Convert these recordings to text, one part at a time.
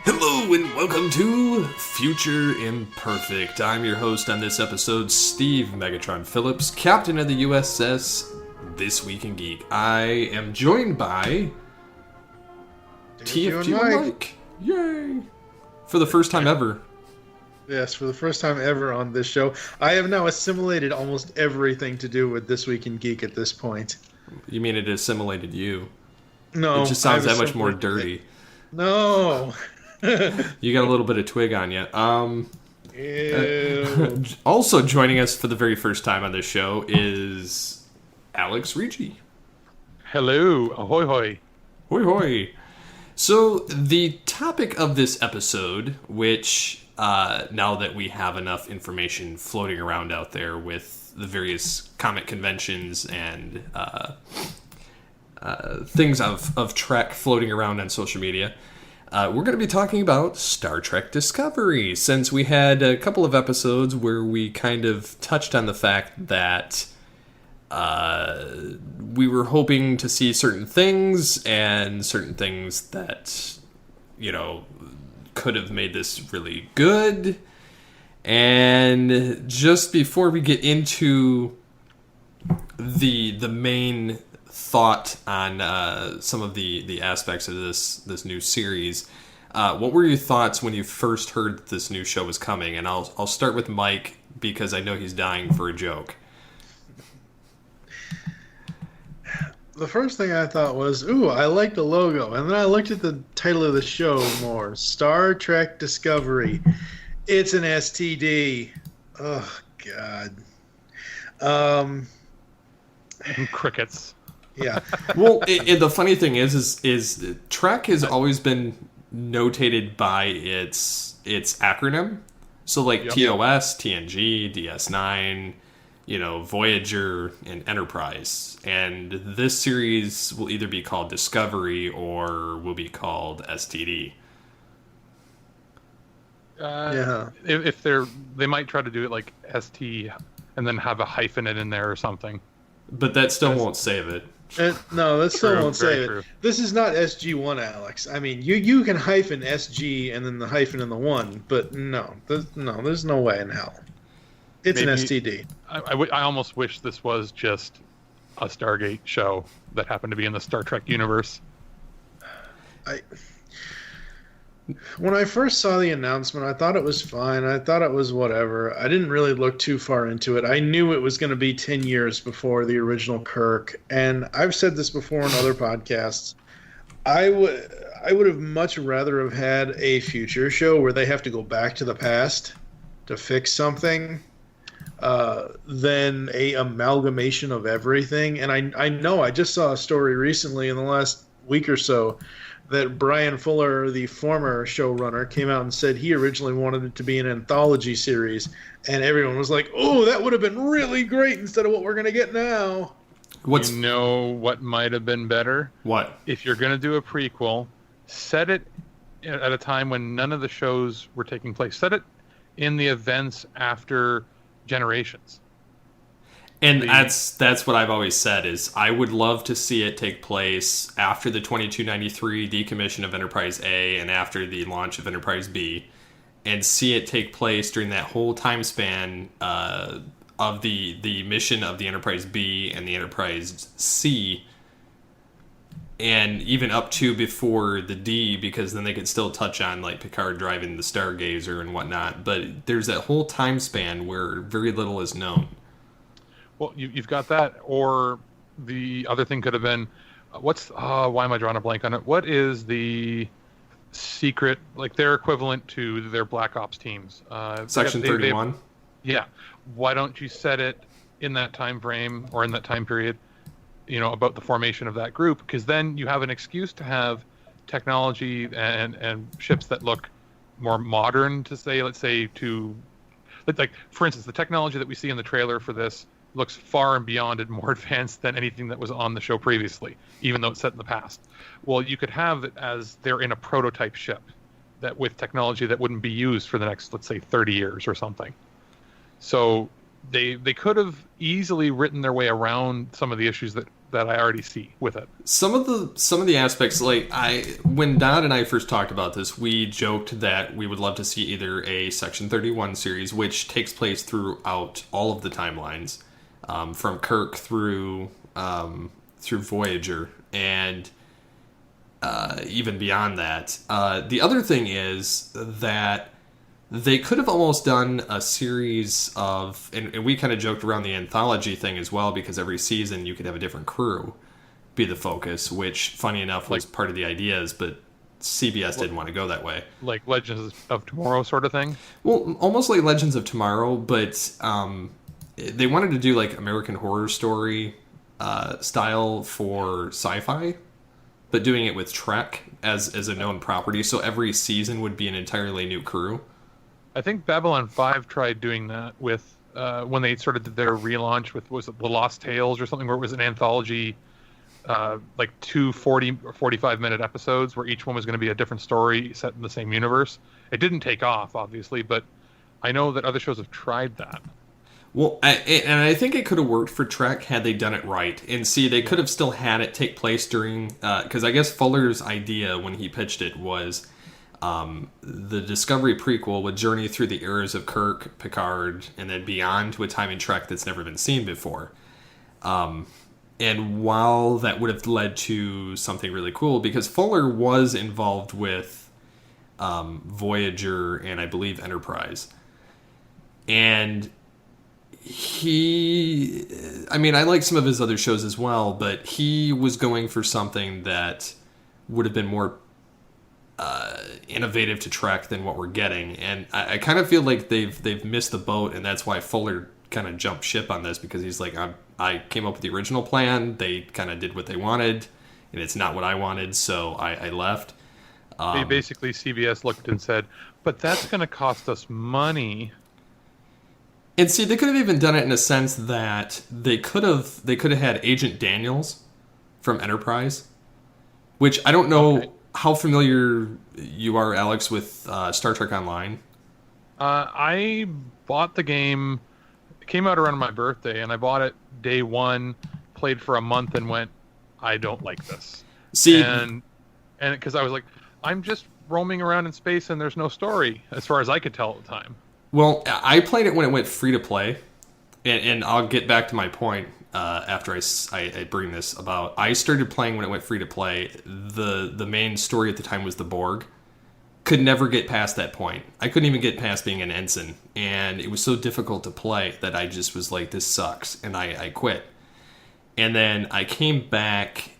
Hello and welcome to Future Imperfect. I'm your host on this episode, Steve Megatron Phillips, captain of the USS This Week in Geek. I am joined by TFG Mike. Yay! For the first time ever. Yes, for the first time ever on this show. I have now assimilated almost everything to do with This Week in Geek at this point. You mean it assimilated you? No. It just sounds that much more dirty. No. You got a little bit of twig on you. Ew. Also joining us for the very first time on this show is Alex Ricci. Hello. Ahoy hoy. Hoi hoi. So the topic of this episode, which now that we have enough information floating around out there with the various comic conventions and things of Trek floating around on social media, we're going to be talking about Star Trek Discovery, since we had a couple of episodes where we kind of touched on the fact that we were hoping to see certain things and certain things that, you know, could have made this really good. And just before we get into the main thought on some of the aspects of this new series, what were your thoughts when you first heard that this new show was coming? And I'll start with Mike because I know he's dying for a joke. The first thing I thought was, ooh, I like the logo. And then I looked at the title of the show more. Star Trek Discovery. It's an STD. Oh, God. Crickets. Yeah. Well, the funny thing is Trek has always been notated by its acronym. So like Yep. TOS, TNG, DS9, you know, Voyager, and Enterprise. And this series will either be called Discovery or will be called STD. Yeah. If they might try to do it like ST and then have a hyphen in there or something. But that still won't save it. No, that still True, won't very say it. true. This is not SG1, Alex. I mean, you can hyphen SG and then the hyphen in the 1, but there's no way in hell. It's an STD. I almost wish this was just a Stargate show that happened to be in the Star Trek universe. When I first saw the announcement, I thought it was fine. I thought it was whatever. I didn't really look too far into it. I knew it was going to be 10 years before the original Kirk, and I've said this before in other podcasts. I would have much rather have had a future show where they have to go back to the past to fix something than a amalgamation of everything. And I know I just saw a story recently in the last week or so that Brian Fuller, the former showrunner, came out and said he originally wanted it to be an anthology series, and everyone was like, oh, that would have been really great instead of what we're going to get now. You know what might have been better? What? If you're going to do a prequel, set it at a time when none of the shows were taking place. Set it in the events after Generations. And that's what I've always said is I would love to see it take place after the 2293 decommission of Enterprise A and after the launch of Enterprise B, and see it take place during that whole time span of the mission of the Enterprise B and the Enterprise C, and even up to before the D, because then they could still touch on like Picard driving the Stargazer and whatnot. But there's that whole time span where very little is known. Well, you've got that, or the other thing could have been, why am I drawing a blank on it? What is the secret, like their equivalent to their Black Ops teams? Section 31? Yeah. Why don't you set it in that time frame or in that time period, you know, about the formation of that group? Because then you have an excuse to have technology and ships that look more modern to say, let's say, like, for instance, the technology that we see in the trailer for this looks far and beyond and more advanced than anything that was on the show previously, even though it's set in the past. Well, you could have it as they're in a prototype ship that with technology that wouldn't be used for the next, let's say, 30 years or something. So they could have easily written their way around some of the issues that I already see with it. Some of the aspects, like when Don and I first talked about this, we joked that we would love to see either a Section 31 series, which takes place throughout all of the timelines, from Kirk through Voyager, and even beyond that. The other thing is that they could have almost done a series of, and we kind of joked around the anthology thing as well, because every season you could have a different crew be the focus, which, funny enough, was part of the ideas, but CBS didn't want to go that way. Like Legends of Tomorrow sort of thing? Well, almost like Legends of Tomorrow, but they wanted to do like American Horror Story style for sci-fi, but doing it with Trek as a known property, so every season would be an entirely new crew. I think Babylon 5 tried doing that with when they sort of did their relaunch with, was it The Lost Tales or something, where it was an anthology, like 2 40 or 45-minute episodes where each one was going to be a different story set in the same universe. It didn't take off, obviously, but I know that other shows have tried that. Well, I think it could have worked for Trek had they done it right. And see, they could have still had it take place during, because I guess Fuller's idea when he pitched it was the Discovery prequel would journey through the eras of Kirk, Picard, and then beyond to a time in Trek that's never been seen before. And while that would have led to something really cool, because Fuller was involved with Voyager and I believe Enterprise. And I like some of his other shows as well, but he was going for something that would have been more innovative to Trek than what we're getting, and I kind of feel like they've missed the boat, and that's why Fuller kind of jumped ship on this, because he's like, I came up with the original plan, they kind of did what they wanted, and it's not what I wanted, so I left. They basically, CBS looked and said, but that's going to cost us money. And see, they could have even done it in a sense that they could have had Agent Daniels from Enterprise, which I don't know. Okay. How familiar you are, Alex, with Star Trek Online? I bought the game. It came out around my birthday, and I bought it day one, played for a month, and went, I don't like this. See, and because I was like, I'm just roaming around in space, and there's no story, as far as I could tell at the time. Well, I played it when it went free to play, and I'll get back to my point after I bring this about. I started playing when it went free to play. The main story at the time was the Borg. Could never get past that point. I couldn't even get past being an ensign, and it was so difficult to play that I just was like, this sucks, and I quit. And then I came back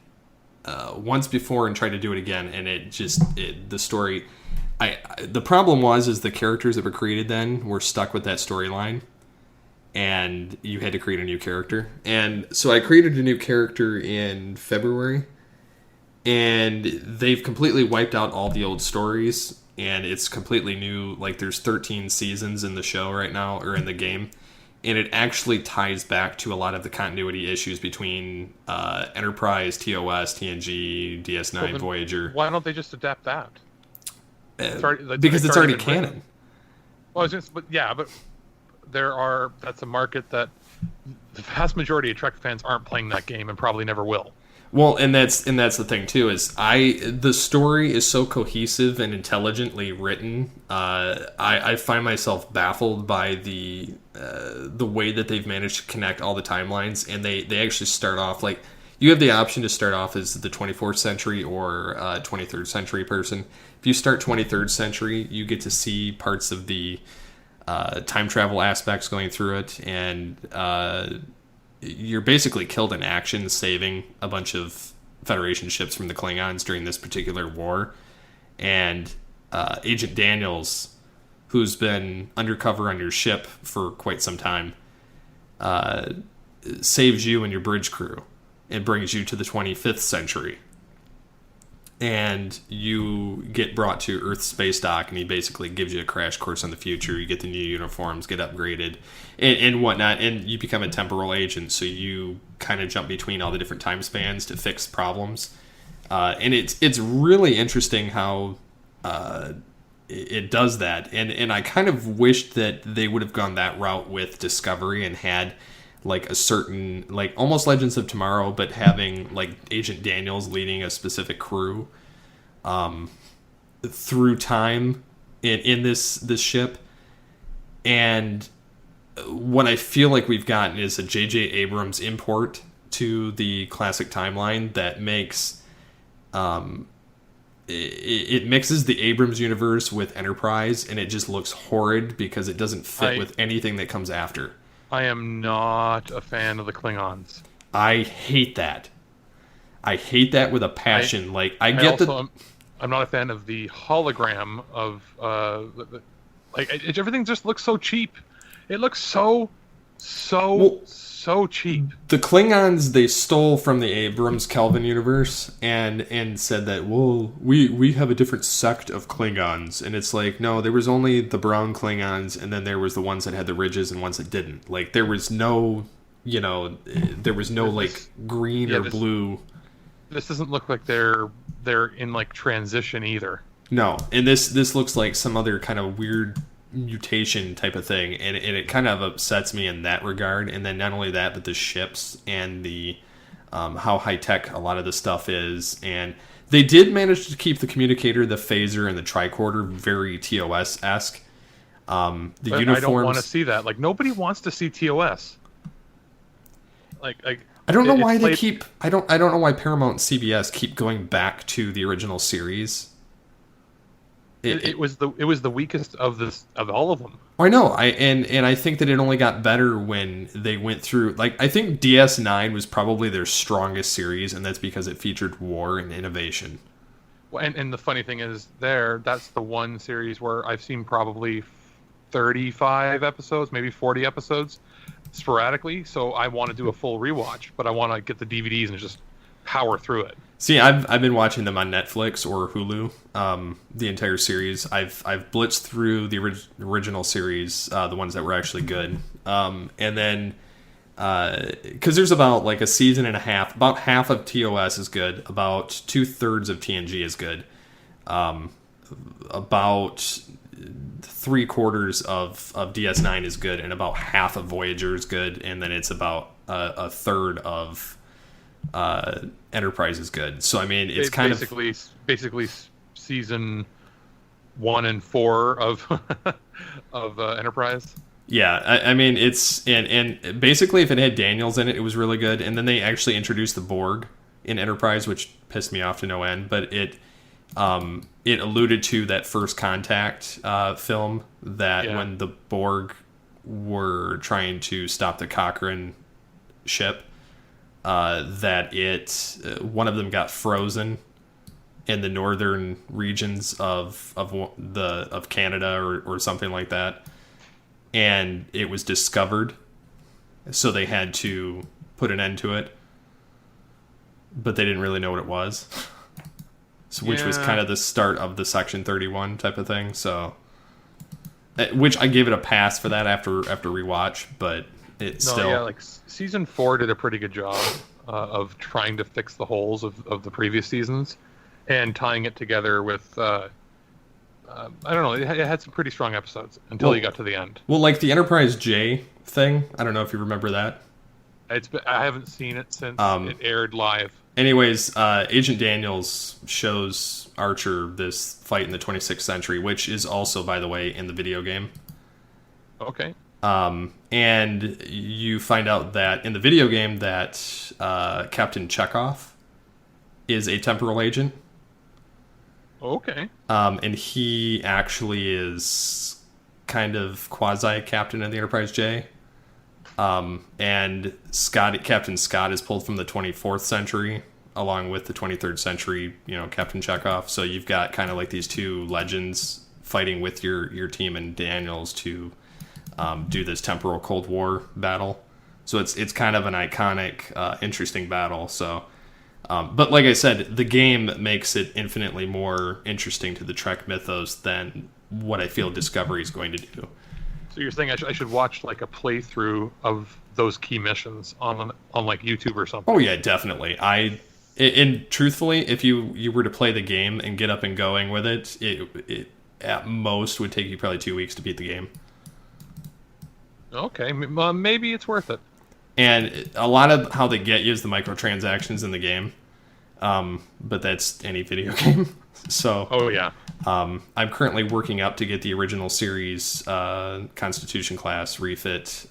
once before and tried to do it again, and the story. The problem was the characters that were created then were stuck with that storyline, and you had to create a new character. And so I created a new character in February, and they've completely wiped out all the old stories, and it's completely new. Like, there's 13 seasons in the show right now, or in the game, and it actually ties back to a lot of the continuity issues between Enterprise, TOS, TNG, DS9, Voyager. Why don't they just adapt that? Because it's already canon. Well, but that's a market that the vast majority of Trek fans aren't playing that game and probably never will. Well, and that's the thing too, is the story is so cohesive and intelligently written. I find myself baffled by the way that they've managed to connect all the timelines, and they actually start off like, you have the option to start off as the 24th century or 23rd century person. If you start 23rd century, you get to see parts of the time travel aspects going through it, and you're basically killed in action saving a bunch of Federation ships from the Klingons during this particular war. And Agent Daniels, who's been undercover on your ship for quite some time, saves you and your bridge crew and brings you to the 25th century. And you get brought to Earth's space dock, and he basically gives you a crash course on the future. You get the new uniforms, get upgraded, and whatnot, and you become a temporal agent, so you kind of jump between all the different time spans to fix problems. And it's really interesting how it does that, and I kind of wished that they would have gone that route with Discovery and had like a certain, like almost Legends of Tomorrow, but having like Agent Daniels leading a specific crew through time in this ship. And what I feel like we've gotten is a J.J. Abrams import to the classic timeline that makes it mixes the Abrams universe with Enterprise, and it just looks horrid because it doesn't fit with anything that comes after. I am not a fan of the Klingons. I hate that. I hate that with a passion. I'm not a fan of the hologram of everything just looks so cheap. It looks so cheap. The Klingons, they stole from the Abrams Kelvin universe and said that, well, we have a different sect of Klingons. And it's like, no, there was only the brown Klingons, and then there was the ones that had the ridges and ones that didn't. Like, there was no, green or blue. This doesn't look like they're in like transition either. No, and this looks like some other kind of weird mutation type of thing, and it kind of upsets me in that regard. And then not only that, but the ships and the how high tech a lot of the stuff is. And they did manage to keep the communicator, the phaser, and the tricorder very TOS-esque. The uniforms, I don't want to see that. Like, nobody wants to see TOS. Like I don't know why they keep. I don't know why Paramount and CBS keep going back to the original series. It was the weakest of all of them. I know. I think that it only got better when they went through. Like, I think DS9 was probably their strongest series, and that's because it featured war and innovation. Well, and the funny thing is, that's the one series where I've seen probably 35 episodes, maybe 40 episodes, sporadically. So I want to do a full rewatch, but I want to get the DVDs and just power through it. See, I've been watching them on Netflix or Hulu, the entire series. I've blitzed through the original series, the ones that were actually good, and then because there's about like a season and a half, about half of TOS is good, about 2/3 of TNG is good, about 3/4 of DS9 is good, and about half of Voyager is good, and then it's about a third of Enterprise is good. So I mean, it's basically season 1 and 4 of of Enterprise. Yeah, I mean, it's and basically if it had Daniels in it, it was really good. And then they actually introduced the Borg in Enterprise, which pissed me off to no end. But it alluded to that First Contact film that when the Borg were trying to stop the Cochrane ship, that one of them got frozen in the northern regions of Canada or something like that, and it was discovered, so they had to put an end to it, but they didn't really know what it was, which was kind of the start of the Section 31 type of thing. So, which I gave it a pass for that after rewatch, but like season 4 did a pretty good job of trying to fix the holes of the previous seasons and tying it together with I don't know, it had some pretty strong episodes until you got to the end. Well, like the Enterprise J thing, I don't know if you remember that. I haven't seen it since it aired live. Anyways, Agent Daniels shows Archer this fight in the 26th century, which is also, by the way, in the video game. Okay. And you find out that in the video game that Captain Chekhov is a temporal agent. Okay. And he actually is kind of quasi-captain of the Enterprise J. And Captain Scott is pulled from the 24th century, along with the 23rd century, Captain Chekhov. So you've got kind of like these two legends fighting with your team and Daniels to do this temporal Cold War battle. So it's kind of an iconic, interesting battle. So, but like I said, the game makes it infinitely more interesting to the Trek mythos than what I feel Discovery is going to do. So you're saying I should watch like a playthrough of those key missions on like YouTube or something? Oh yeah, definitely. And truthfully, if you were to play the game and get up and going with it, at most would take you probably 2 weeks to beat the game. Okay, maybe it's worth it. And a lot of how they get you is the microtransactions in the game. But that's any video game. So, oh yeah. I'm currently working up to get the original series Constitution class refit,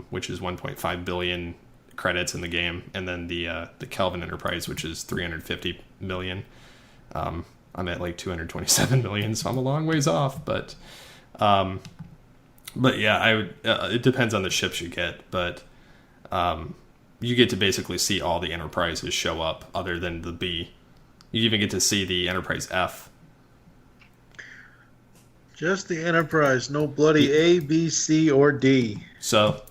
which is 1.5 billion credits in the game, and then the Kelvin Enterprise, which is 350 million. I'm at like 227 million, so I'm a long ways off. But yeah, it depends on the ships you get, but you get to basically see all the Enterprises show up, other than the B. You even get to see the Enterprise F. Just the Enterprise, no bloody A, B, C, or D. So,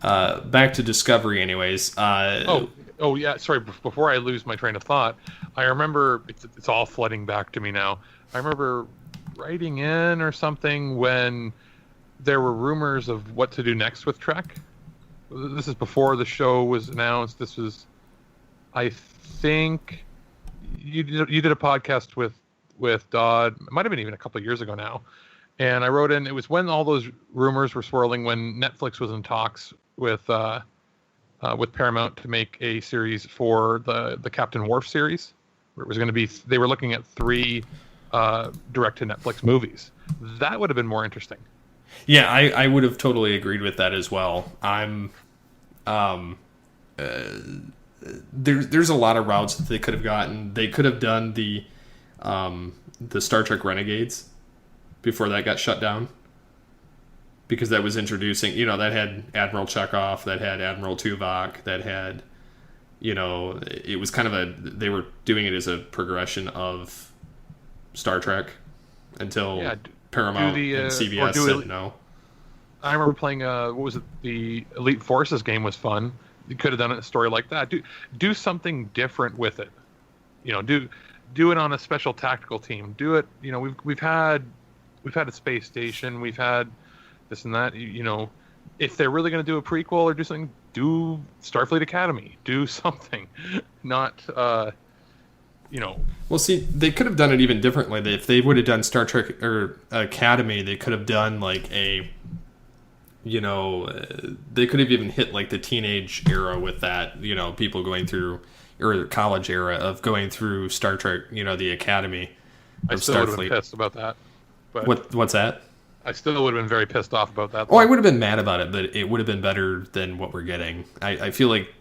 back to Discovery anyways. Oh yeah, sorry, before I lose my train of thought, I remember, it's all flooding back to me now. I remember writing in or something when there were rumors of what to do next with Trek. This is before the show was announced. This was, I think, you did a podcast with Dodd. It might have been even a couple of years ago now. And I wrote in, it was when all those rumors were swirling, when Netflix was in talks with Paramount to make a series for the Captain Worf series, where it was going to be, they were looking at 3 direct-to-Netflix movies. That would have been more interesting. Yeah, I would have totally agreed with that as well. There's a lot of routes that they could have gotten. They could have done the Star Trek Renegades before that got shut down, because that was introducing, that had Admiral Chekhov, that had Admiral Tuvok, that had, it was kind of they were doing it as a progression of Star Trek until Paramount and CBS said no. I remember playing, what was it, the Elite Forces game was fun. You could have done a story like that. Do something different with it. Do it on a special tactical team. Do it, we've had a space station, we've had this and that. If they're really going to do a prequel or do something, do Starfleet Academy. Do something. Not, Well, see, they could have done it even differently. If they would have done Star Trek or Academy, they could have done like a, they could have even hit like the teenage era with that, people going through, or the college era of going through Star Trek, the Academy of Starfleet. I still would have been pissed about that. But what's that? I still would have been very pissed off about that. Oh, I would have been mad about it, but it would have been better than what we're getting. I feel like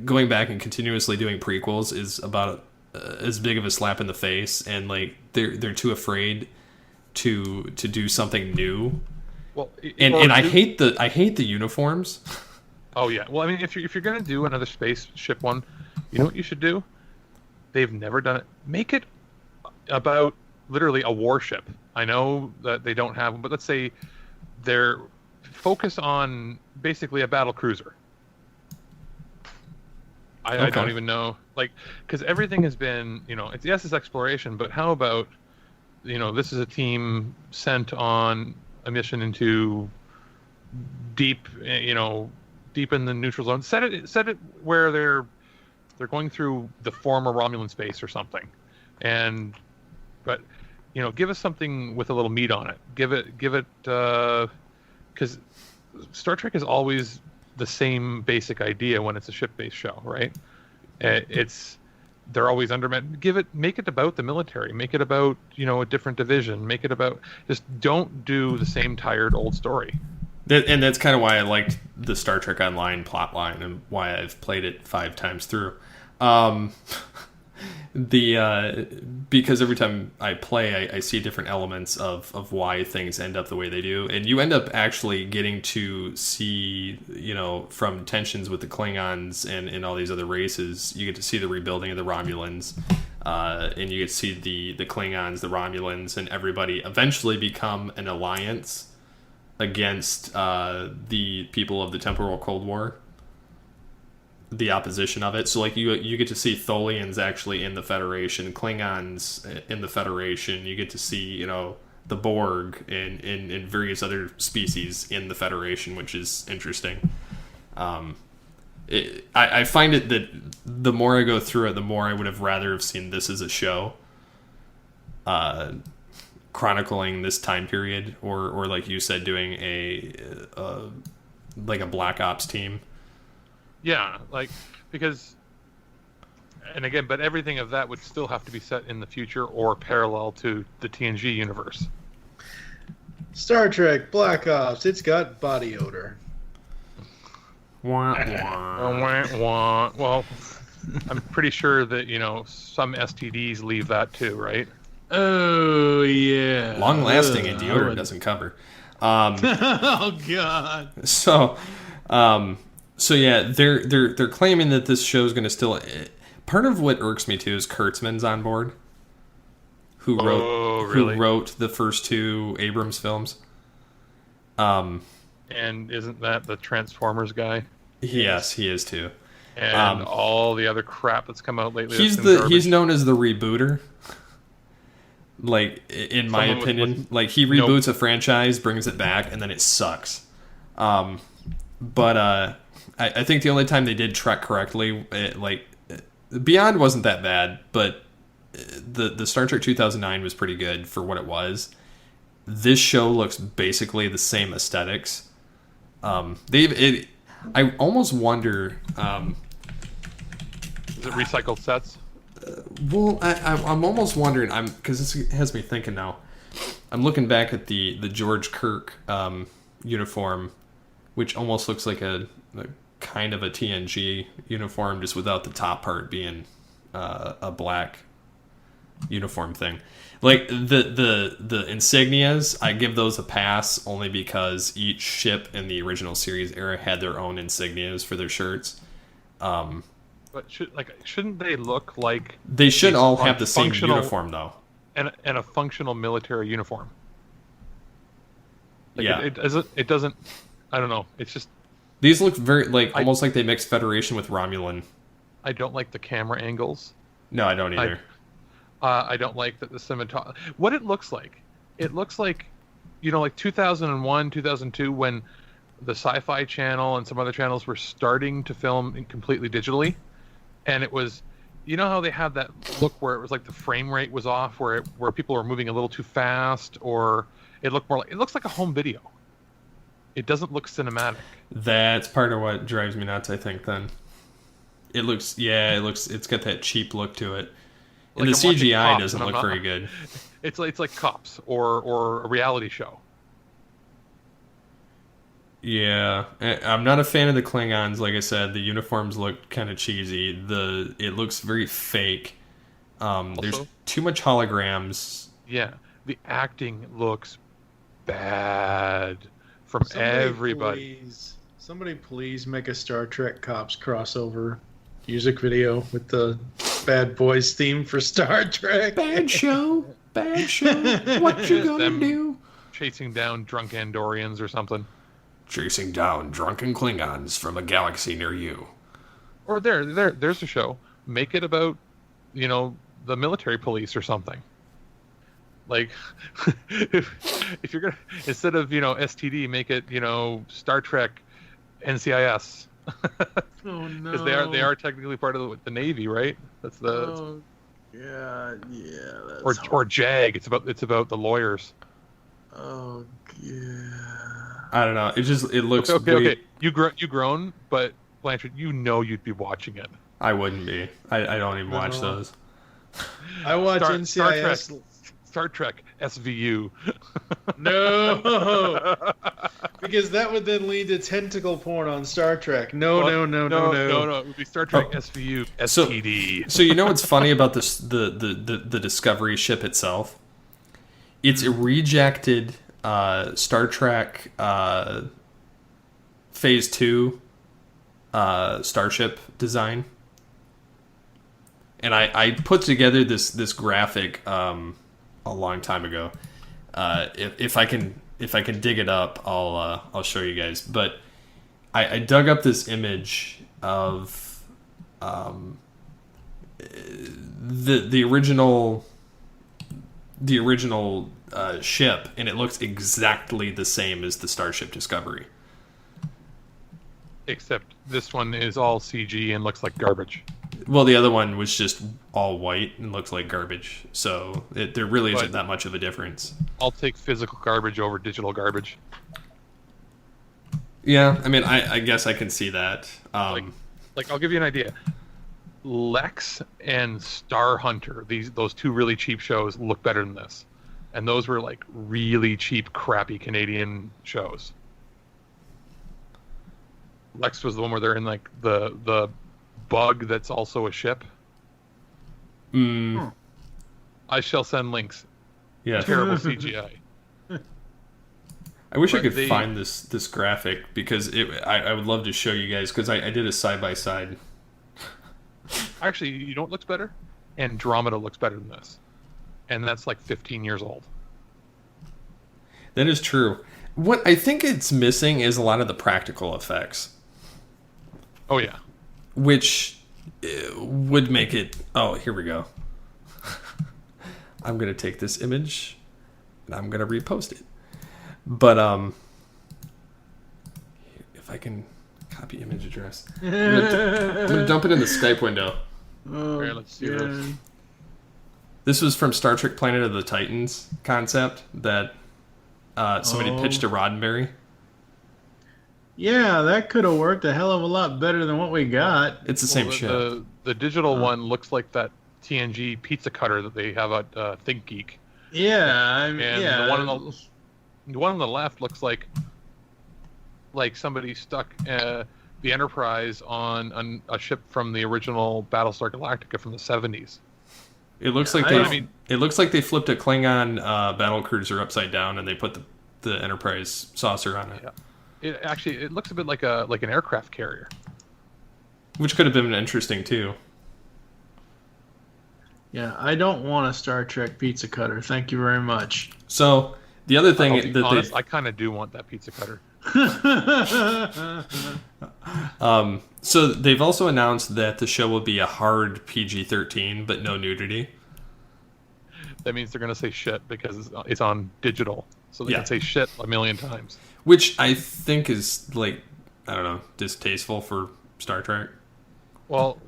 going back and continuously doing prequels is about as big of a slap in the face, and like they're too afraid to do something new. Well, I hate the uniforms. Oh yeah. Well, I mean, if you're gonna do another spaceship one, you know what you should do? They've never done it. Make it about literally a warship. I know that they don't have them, but let's say they're focus on basically a battle cruiser. I don't even know, like, because everything has been, it's exploration, but how about, this is a team sent on a mission into deep in the neutral zone. Set it where they're going through the former Romulan space or something, but give us something with a little meat on it. Give it because Star Trek is always the same basic idea when it's a ship-based show, right? They're always undermanned. Make it about the military. Make it about a different division. Make it about, just don't do the same tired old story. And that's kind of why I liked the Star Trek Online plotline and why I've played it 5 times through. Because every time I play, I see different elements of why things end up the way they do, and you end up actually getting to see, from tensions with the Klingons and all these other races, you get to see the rebuilding of the Romulans, and you get to see the Klingons, the Romulans, and everybody eventually become an alliance against the people of the Temporal Cold War. The opposition of it. So like you get to see Tholians actually in the Federation, Klingons in the Federation. You get to see the Borg and various other species in the Federation, which is interesting. I find it that the more I go through it, the more I would have rather have seen this as a show. chronicling this time period, or like you said, doing a like a Black Ops team. Yeah, like, because, and again, but everything of that would still have to be set in the future or parallel to the TNG universe. Star Trek Black Ops. It's got body odor. Wah, wah. Well, I'm pretty sure that, some STDs leave that too, right? Oh yeah. Long lasting and deodorant doesn't cover. Oh god. So yeah, they're claiming that this show is going to still. Part of what irks me too is Kurtzman's on board, who wrote the first two Abrams films. And isn't that the Transformers guy? Yes, he is too. And all the other crap that's come out lately. He's known as the rebooter. Like, in my opinion, like he reboots a franchise, brings it back, and then it sucks. But I think the only time they did Trek correctly, Beyond wasn't that bad, but the Star Trek 2009 was pretty good for what it was. This show looks basically the same aesthetics. I almost wonder. Is it recycled sets? Well, I'm almost wondering. Because this has me thinking now. I'm looking back at the George Kirk uniform, which almost looks like a kind of a TNG uniform, just without the top part being a black uniform thing. Like the insignias, I give those a pass only because each ship in the original series era had their own insignias for their shirts. But shouldn't they look like they should all have the same uniform though, and a functional military uniform? Like, yeah, it doesn't. I don't know. It's just these look very almost like they mixed Federation with Romulan. I don't like the camera angles. No, I don't either. I don't like that the cinematography. What it looks like. It looks like, like 2001, 2002, when the Sci-Fi Channel and some other channels were starting to film completely digitally, and it was, how they have that look where it was like the frame rate was off, where people were moving a little too fast, or it looks like a home video. It doesn't look cinematic. That's part of what drives me nuts, I think. Then it's got that cheap look to it. And the CGI doesn't look very good. It's like Cops or a reality show. Yeah, I'm not a fan of the Klingons. Like I said, the uniforms look kind of cheesy. It looks very fake. There's too much holograms. Yeah, the acting looks bad from everybody. Somebody please make a Star Trek Cops crossover music video with the Bad Boys theme for Star Trek. Bad show. What you gonna do? Chasing down drunk Andorians or something. Chasing down drunken Klingons from a galaxy near you. Or there's a show. Make it about, the military police or something. Like, if you're gonna, instead of STD, make it Star Trek NCIS. Oh no! Because they are technically part of the Navy, right? That's the. Oh, yeah. Or JAG. It's about the lawyers. Oh yeah. I don't know. It looks. Okay. You grown, but Blanchard, you'd be watching it. I wouldn't be. I don't even watch those. I watch NCIS. Star Trek SVU. No, because that would then lead to tentacle porn on Star Trek. No. It would be Star Trek SVU STD. So what's funny about this? The Discovery ship itself. It's a rejected Star Trek Phase 2 starship design, and I put together this graphic a long time ago. If I can dig it up, I'll show you guys. But I dug up this image of the original ship, and it looks exactly the same as the Starship Discovery. Except this one is all CG and looks like garbage. Well, the other one was just all white and looks like garbage. So there really isn't that much of a difference. I'll take physical garbage over digital garbage. Yeah, I mean, I guess I can see that. Like I'll give you an idea. Lex and Star Hunter, those two really cheap shows, look better than this. And those were like really cheap, crappy Canadian shows. Lex was the one where they're in like the bug that's also a ship. I shall send links. Yeah. Terrible CGI. I wish I could find this graphic because I would love to show you guys because I did a side by side. Actually, you know what looks better? Andromeda looks better than this. And that's like 15 years old. That is true. What I think it's missing is a lot of the practical effects. Oh, yeah. Which would make it... Oh, here we go. I'm going to take this image and I'm going to repost it. But if I can copy image address, I'm gonna dump it in the Skype window. Oh, right, let's see this. This was from Star Trek Planet of the Titans concept that somebody pitched to Roddenberry. Yeah, that could have worked a hell of a lot better than what we got. It's the same shit. The digital one looks like that TNG pizza cutter that they have at ThinkGeek. Yeah, The one on the left looks like somebody stuck the Enterprise on a ship from the original Battlestar Galactica from the 70s. It looks like it looks like they flipped a Klingon battlecruiser upside down and they put the Enterprise saucer on it. Yeah. It looks a bit like an aircraft carrier, which could have been interesting too. Yeah, I don't want a Star Trek pizza cutter. Thank you very much. So the other thing I kind of do want that pizza cutter. So they've also announced that the show will be a hard PG-13, but no nudity. That means they're going to say shit because it's on digital, so they can say shit a million times. Which I think is distasteful for Star Trek. Well,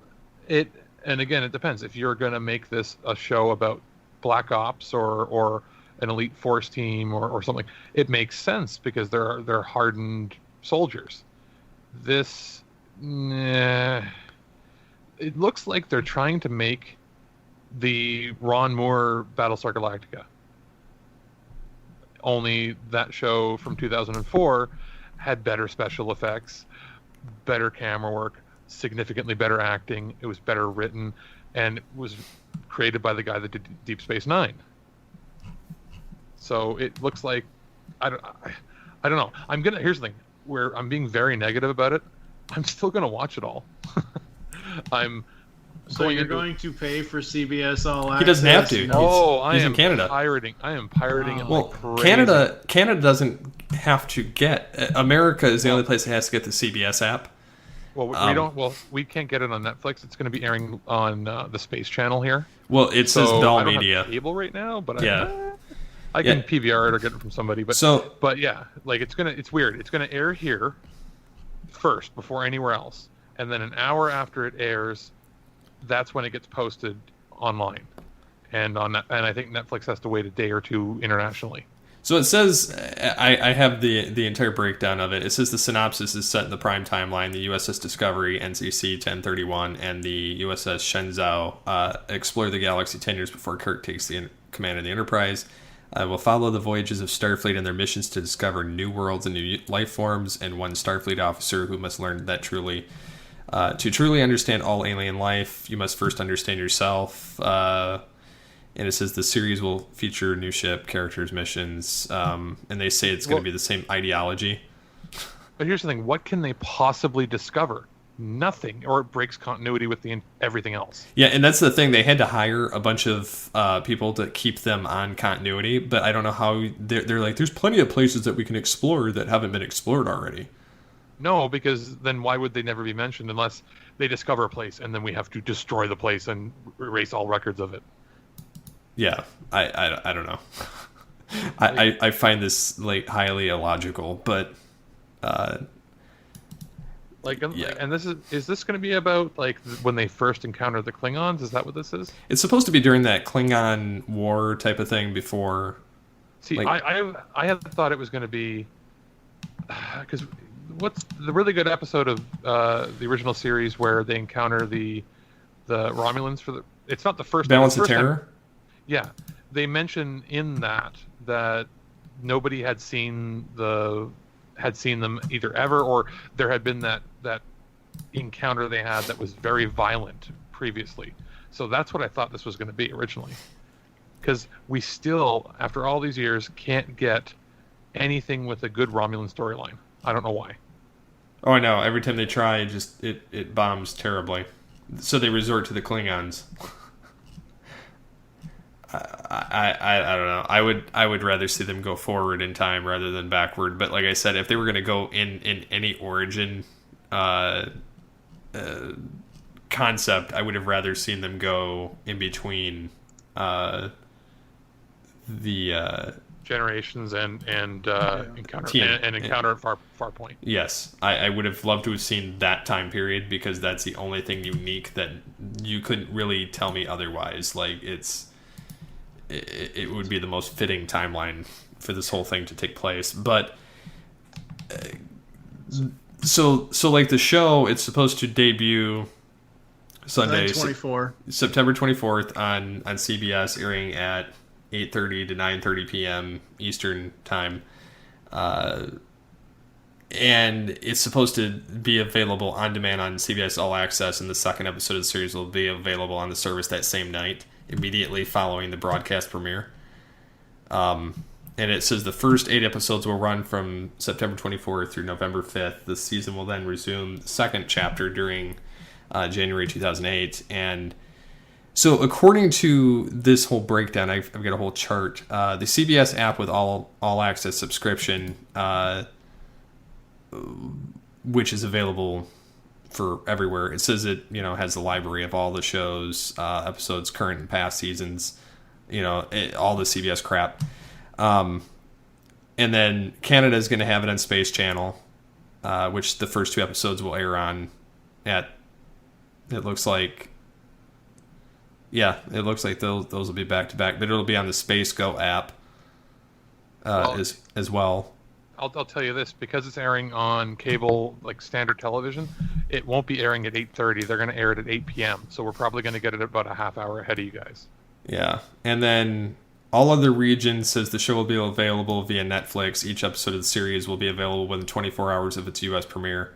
and again, it depends. If you're going to make this a show about Black Ops or an elite force team or something, it makes sense because they're hardened soldiers. This, it looks like they're trying to make the Ron Moore Battlestar Galactica. Only that show from 2004 had better special effects, better camera work, significantly better acting. It was better written, and it was created by the guy that did Deep Space Nine. So it looks like I don't know. Here's the thing, where I'm being very negative about it. I'm still gonna watch it all. So you're going to pay for CBS All Access? He doesn't have to. He's in Canada. I am pirating it. Well, like crazy. Canada doesn't have to get. America is the only place that has to get the CBS app. Well, we don't. Well, we can't get it on Netflix. It's going to be airing on the Space Channel here. Well, it says Bell I don't Media. have cable right now, but yeah, I can PVR it or get it from somebody. But yeah, like it's weird. It's gonna air here first before anywhere else, and then an hour after it airs, that's when it gets posted online, and I think Netflix has to wait a day or two internationally. So it says, I have the entire breakdown of it. It says the synopsis is set in the prime timeline. The USS Discovery, NCC 1031, and the USS Shenzhou explore the galaxy 10 years before Kirk takes the command of the Enterprise. Will follow the voyages of Starfleet and their missions to discover new worlds and new life forms, and one Starfleet officer who must learn that to truly understand all alien life, you must first understand yourself. And it says the series will feature new ship, characters, missions, and they say it's going to be the same ideology. But here's the thing. What can they possibly discover? Nothing, or it breaks continuity with everything else. Yeah, and that's the thing. They had to hire a bunch of people to keep them on continuity, but I don't know how. They're like, there's plenty of places that we can explore that haven't been explored already. No, because then why would they never be mentioned unless they discover a place and then we have to destroy the place and erase all records of it? Yeah, I don't know. I find this like highly illogical, but Like, Yeah. and is this going to be about like when they first encounter the Klingons? Is that what this is? It's supposed to be during that Klingon war type of thing before. See, Like- I had thought it was going to be because what's the really good episode of the original series where they encounter the Romulans for the? It's not the first. Balance the of first time- Terror? Yeah, they mention in that nobody had seen them either ever, or there had been that encounter they had that was very violent previously. So that's what I thought this was going to be originally, because we still, after all these years, can't get anything with a good Romulan storyline. I don't know why. Oh, I know. Every time they try, it bombs terribly. So they resort to the Klingons. I don't know. I would rather see them go forward in time rather than backward. But like I said, if they were going to go in any origin concept, I would have rather seen them go in between the Generations and encounter and encounter at Farpoint. Yes, I would have loved to have seen that time period, because that's the only thing unique that you couldn't really tell me otherwise. Like it would be the most fitting timeline for this whole thing to take place. But so like the show, it's supposed to debut Sunday, 24. September 24th on CBS, airing at 8:30 to 9:30 p.m. Eastern time. And it's supposed to be available on demand on CBS All Access, and the second episode of the series will be available on the service that same night, immediately following the broadcast premiere. And it says the first 8 episodes will run from September 24th through November 5th. The season will then resume the second chapter during January 2008. And so according to this whole breakdown, I've got a whole chart. The CBS app with all access subscription, which is available for everywhere. It says it, has the library of all the shows, episodes, current and past seasons, all the CBS crap. And then Canada is going to have it on Space Channel, which the first 2 episodes will air on it looks like, those will be back to back, but it'll be on the Space Go app as well. I'll tell you this, because it's airing on cable, like standard television, it won't be airing at 8:30. They're going to air it at 8 p.m. So we're probably going to get it about a half hour ahead of you guys. Yeah. And then all other regions says the show will be available via Netflix. Each episode of the series will be available within 24 hours of its U.S. premiere.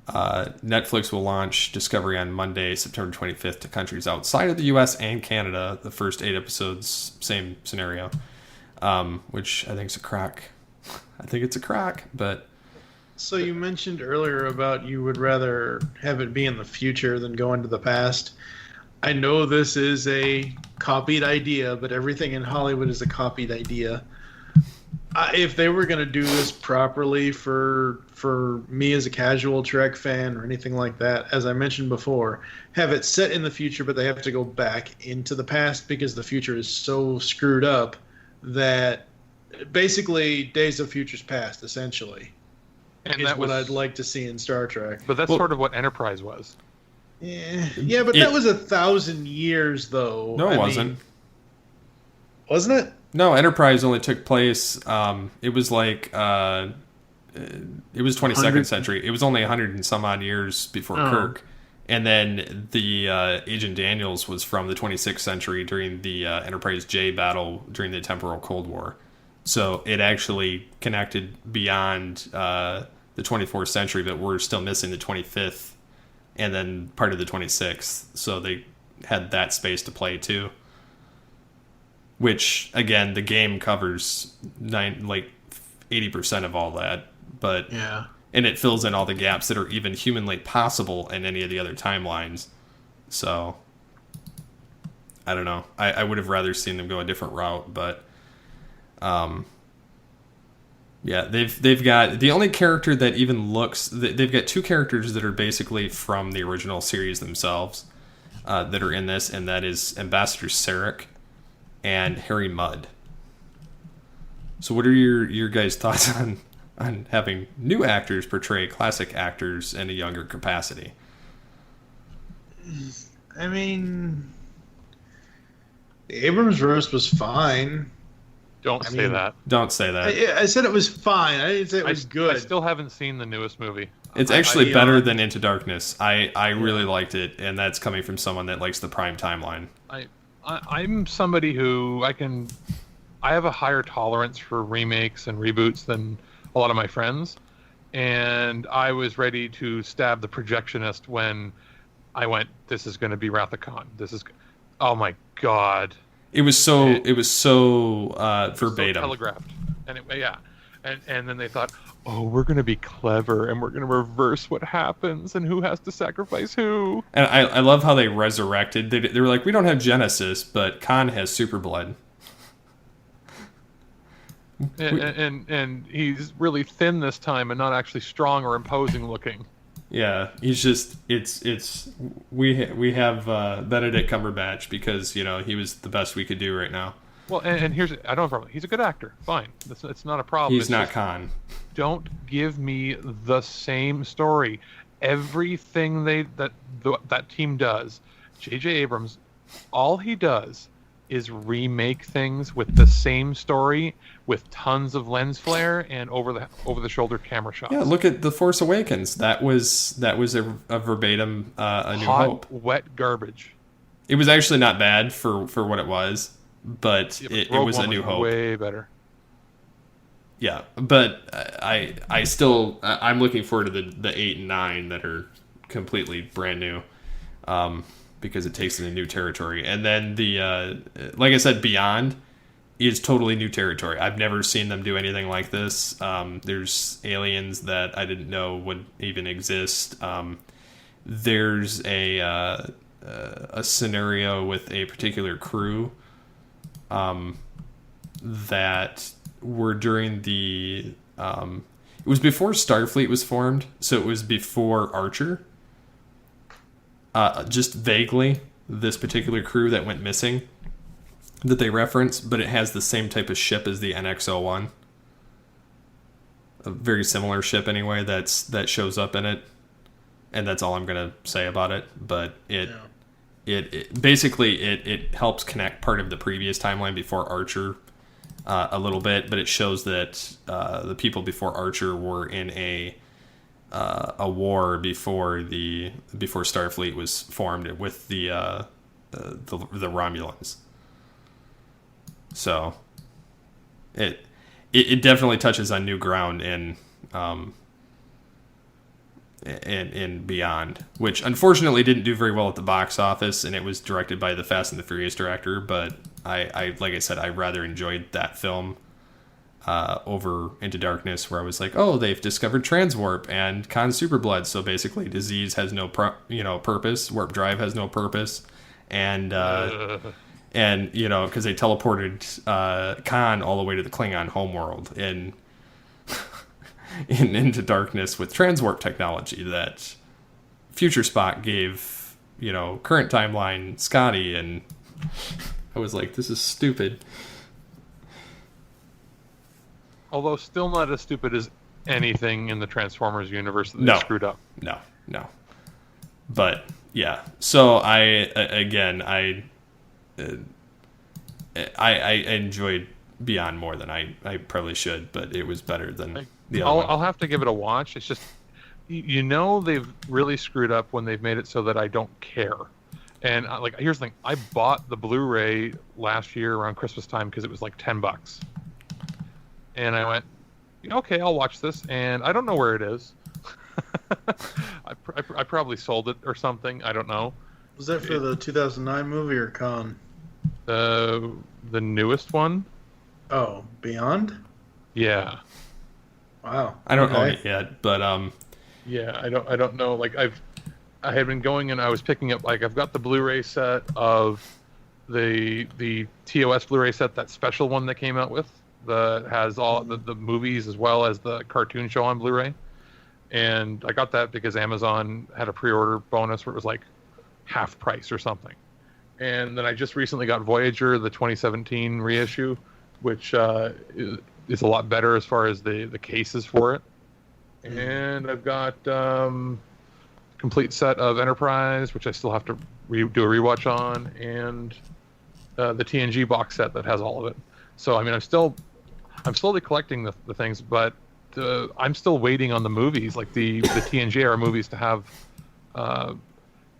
Netflix will launch Discovery on Monday, September 25th, to countries outside of the U.S. and Canada. The first 8 episodes, same scenario, which I think is a crack. I think it's a crack, but... So you mentioned earlier about you would rather have it be in the future than go into the past. I know this is a copied idea, but everything in Hollywood is a copied idea. If they were going to do this properly for me as a casual Trek fan or anything like that, as I mentioned before, have it set in the future, but they have to go back into the past because the future is so screwed up that basically Days of Futures Past, essentially, And is that what was, I'd like to see in Star Trek. but that's sort of what Enterprise was. Yeah, but that was 1,000 years, though. No, it wasn't. Wasn't it? No, Enterprise only took place. It was like it was 22nd century. It was only 100 and some odd years before Kirk, and then the Agent Daniels was from the 26th century during the Enterprise J battle during the temporal Cold War. So it actually connected beyond the 24th century, but we're still missing the 25th and then part of the 26th. So they had that space to play too. Which, again, the game covers 80% of all that, but and it fills in all the gaps that are even humanly possible in any of the other timelines. So, I don't know. I would have rather seen them go a different route, but they've got the only character that even looks. They've got 2 characters that are basically from the original series themselves that are in this, and that is Ambassador Sarek and Harry Mudd. So what are your guys' thoughts on on having new actors portray classic actors in a younger capacity. I mean, the Abrams roast was fine. Don't say that. Don't say that. I said it was fine. I didn't say it was good. I still haven't seen the newest movie. It's actually better than Into Darkness. I really liked it, and that's coming from someone that likes the prime timeline. I'm somebody who I have a higher tolerance for remakes and reboots than a lot of my friends, and I was ready to stab the projectionist when I went, this is going to be Wrath of Khan. Oh my god. It was so verbatim. So telegraphed. Anyway, yeah. And then they thought, oh, we're going to be clever and we're going to reverse what happens and who has to sacrifice who. And I love how they resurrected. They were like, we don't have Genesis, but Khan has super blood. And he's really thin this time and not actually strong or imposing looking. Yeah, he's just we have Benedict Cumberbatch because he was the best we could do right now. Well, and here's I don't have a problem. He's a good actor. Fine, it's not a problem. He's not Khan. Don't give me the same story. Everything that team does, J.J. Abrams, all he does is remake things with the same story with tons of lens flare and over the shoulder camera shots. Yeah, look at The Force Awakens. That was a verbatim A New Hot, Hope. Wet garbage. It was actually not bad for what it was, but it was A New Hope. Way better. Yeah, but I'm looking forward to the 8 and 9 that are completely brand new. Because it takes it in new territory. And then like I said, Beyond is totally new territory. I've never seen them do anything like this. There's aliens that I didn't know would even exist. There's a scenario with a particular crew that were during the... it was before Starfleet was formed, so it was before Archer. Just vaguely, this particular crew that went missing that they reference, but it has the same type of ship as the NX-01. A very similar ship anyway that shows up in it, and that's all I'm going to say about it. But it basically it helps connect part of the previous timeline before Archer a little bit, but it shows that the people before Archer were in a war before Starfleet was formed with the Romulans. So it definitely touches on new ground in Beyond, which unfortunately didn't do very well at the box office, and it was directed by the Fast and the Furious director. But I like I said, I rather enjoyed that film over Into Darkness, where I was like, oh, they've discovered transwarp and Khan superblood, so basically disease has no purpose, warp drive has no purpose, and because they teleported Khan all the way to the Klingon homeworld in Into Darkness with transwarp technology that Future Spock gave current timeline Scotty, and I was like, this is stupid. Although still not as stupid as anything in the Transformers universe that they screwed up. No. But yeah, so I enjoyed Beyond more than I probably should, but it was better than the other one. I'll have to give it a watch. It's just they've really screwed up when they've made it so that I don't care. And here's the thing: I bought the Blu-ray last year around Christmas time because it was like $10. And I went, okay, I'll watch this, and I don't know where it is. I probably sold it or something. I don't know. Was that for the 2009 movie or Khan? The newest one. Oh, Beyond? Yeah. Wow. I don't know it yet, but yeah, I don't know. I had been going and I was picking up I've got the Blu-ray set of the TOS Blu-ray set, that special one that came out with. That has all the movies as well as the cartoon show on Blu-ray, and I got that because Amazon had a pre-order bonus where it was like half price or something. And then I just recently got Voyager, the 2017 reissue, which is a lot better as far as the cases for it. And I've got complete set of Enterprise, which I still have to do a rewatch on, and the TNG box set that has all of it. So I mean, I'm slowly collecting the things, but I'm still waiting on the movies, like the TNG era movies, to have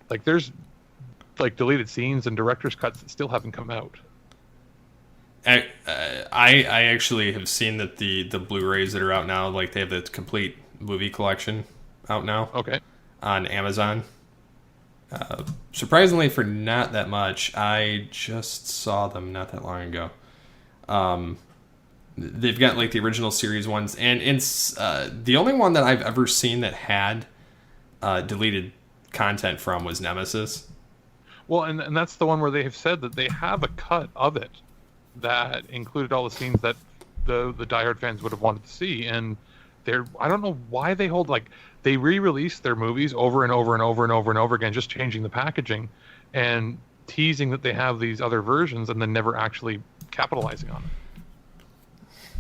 like there's like deleted scenes and director's cuts that still haven't come out. I actually have seen that the Blu-rays that are out now, like they have the complete movie collection out now. Okay. On Amazon. Surprisingly, for not that much. I just saw them not that long ago. They've got like the original series ones, and it's the only one that I've ever seen that had deleted content from was Nemesis. Well, and that's the one where they have said that they have a cut of it that included all the scenes that the diehard fans would have wanted to see, and I don't know why they hold, like, they re-release their movies over and over and over and over and over again, just changing the packaging and teasing that they have these other versions and then never actually capitalizing on it.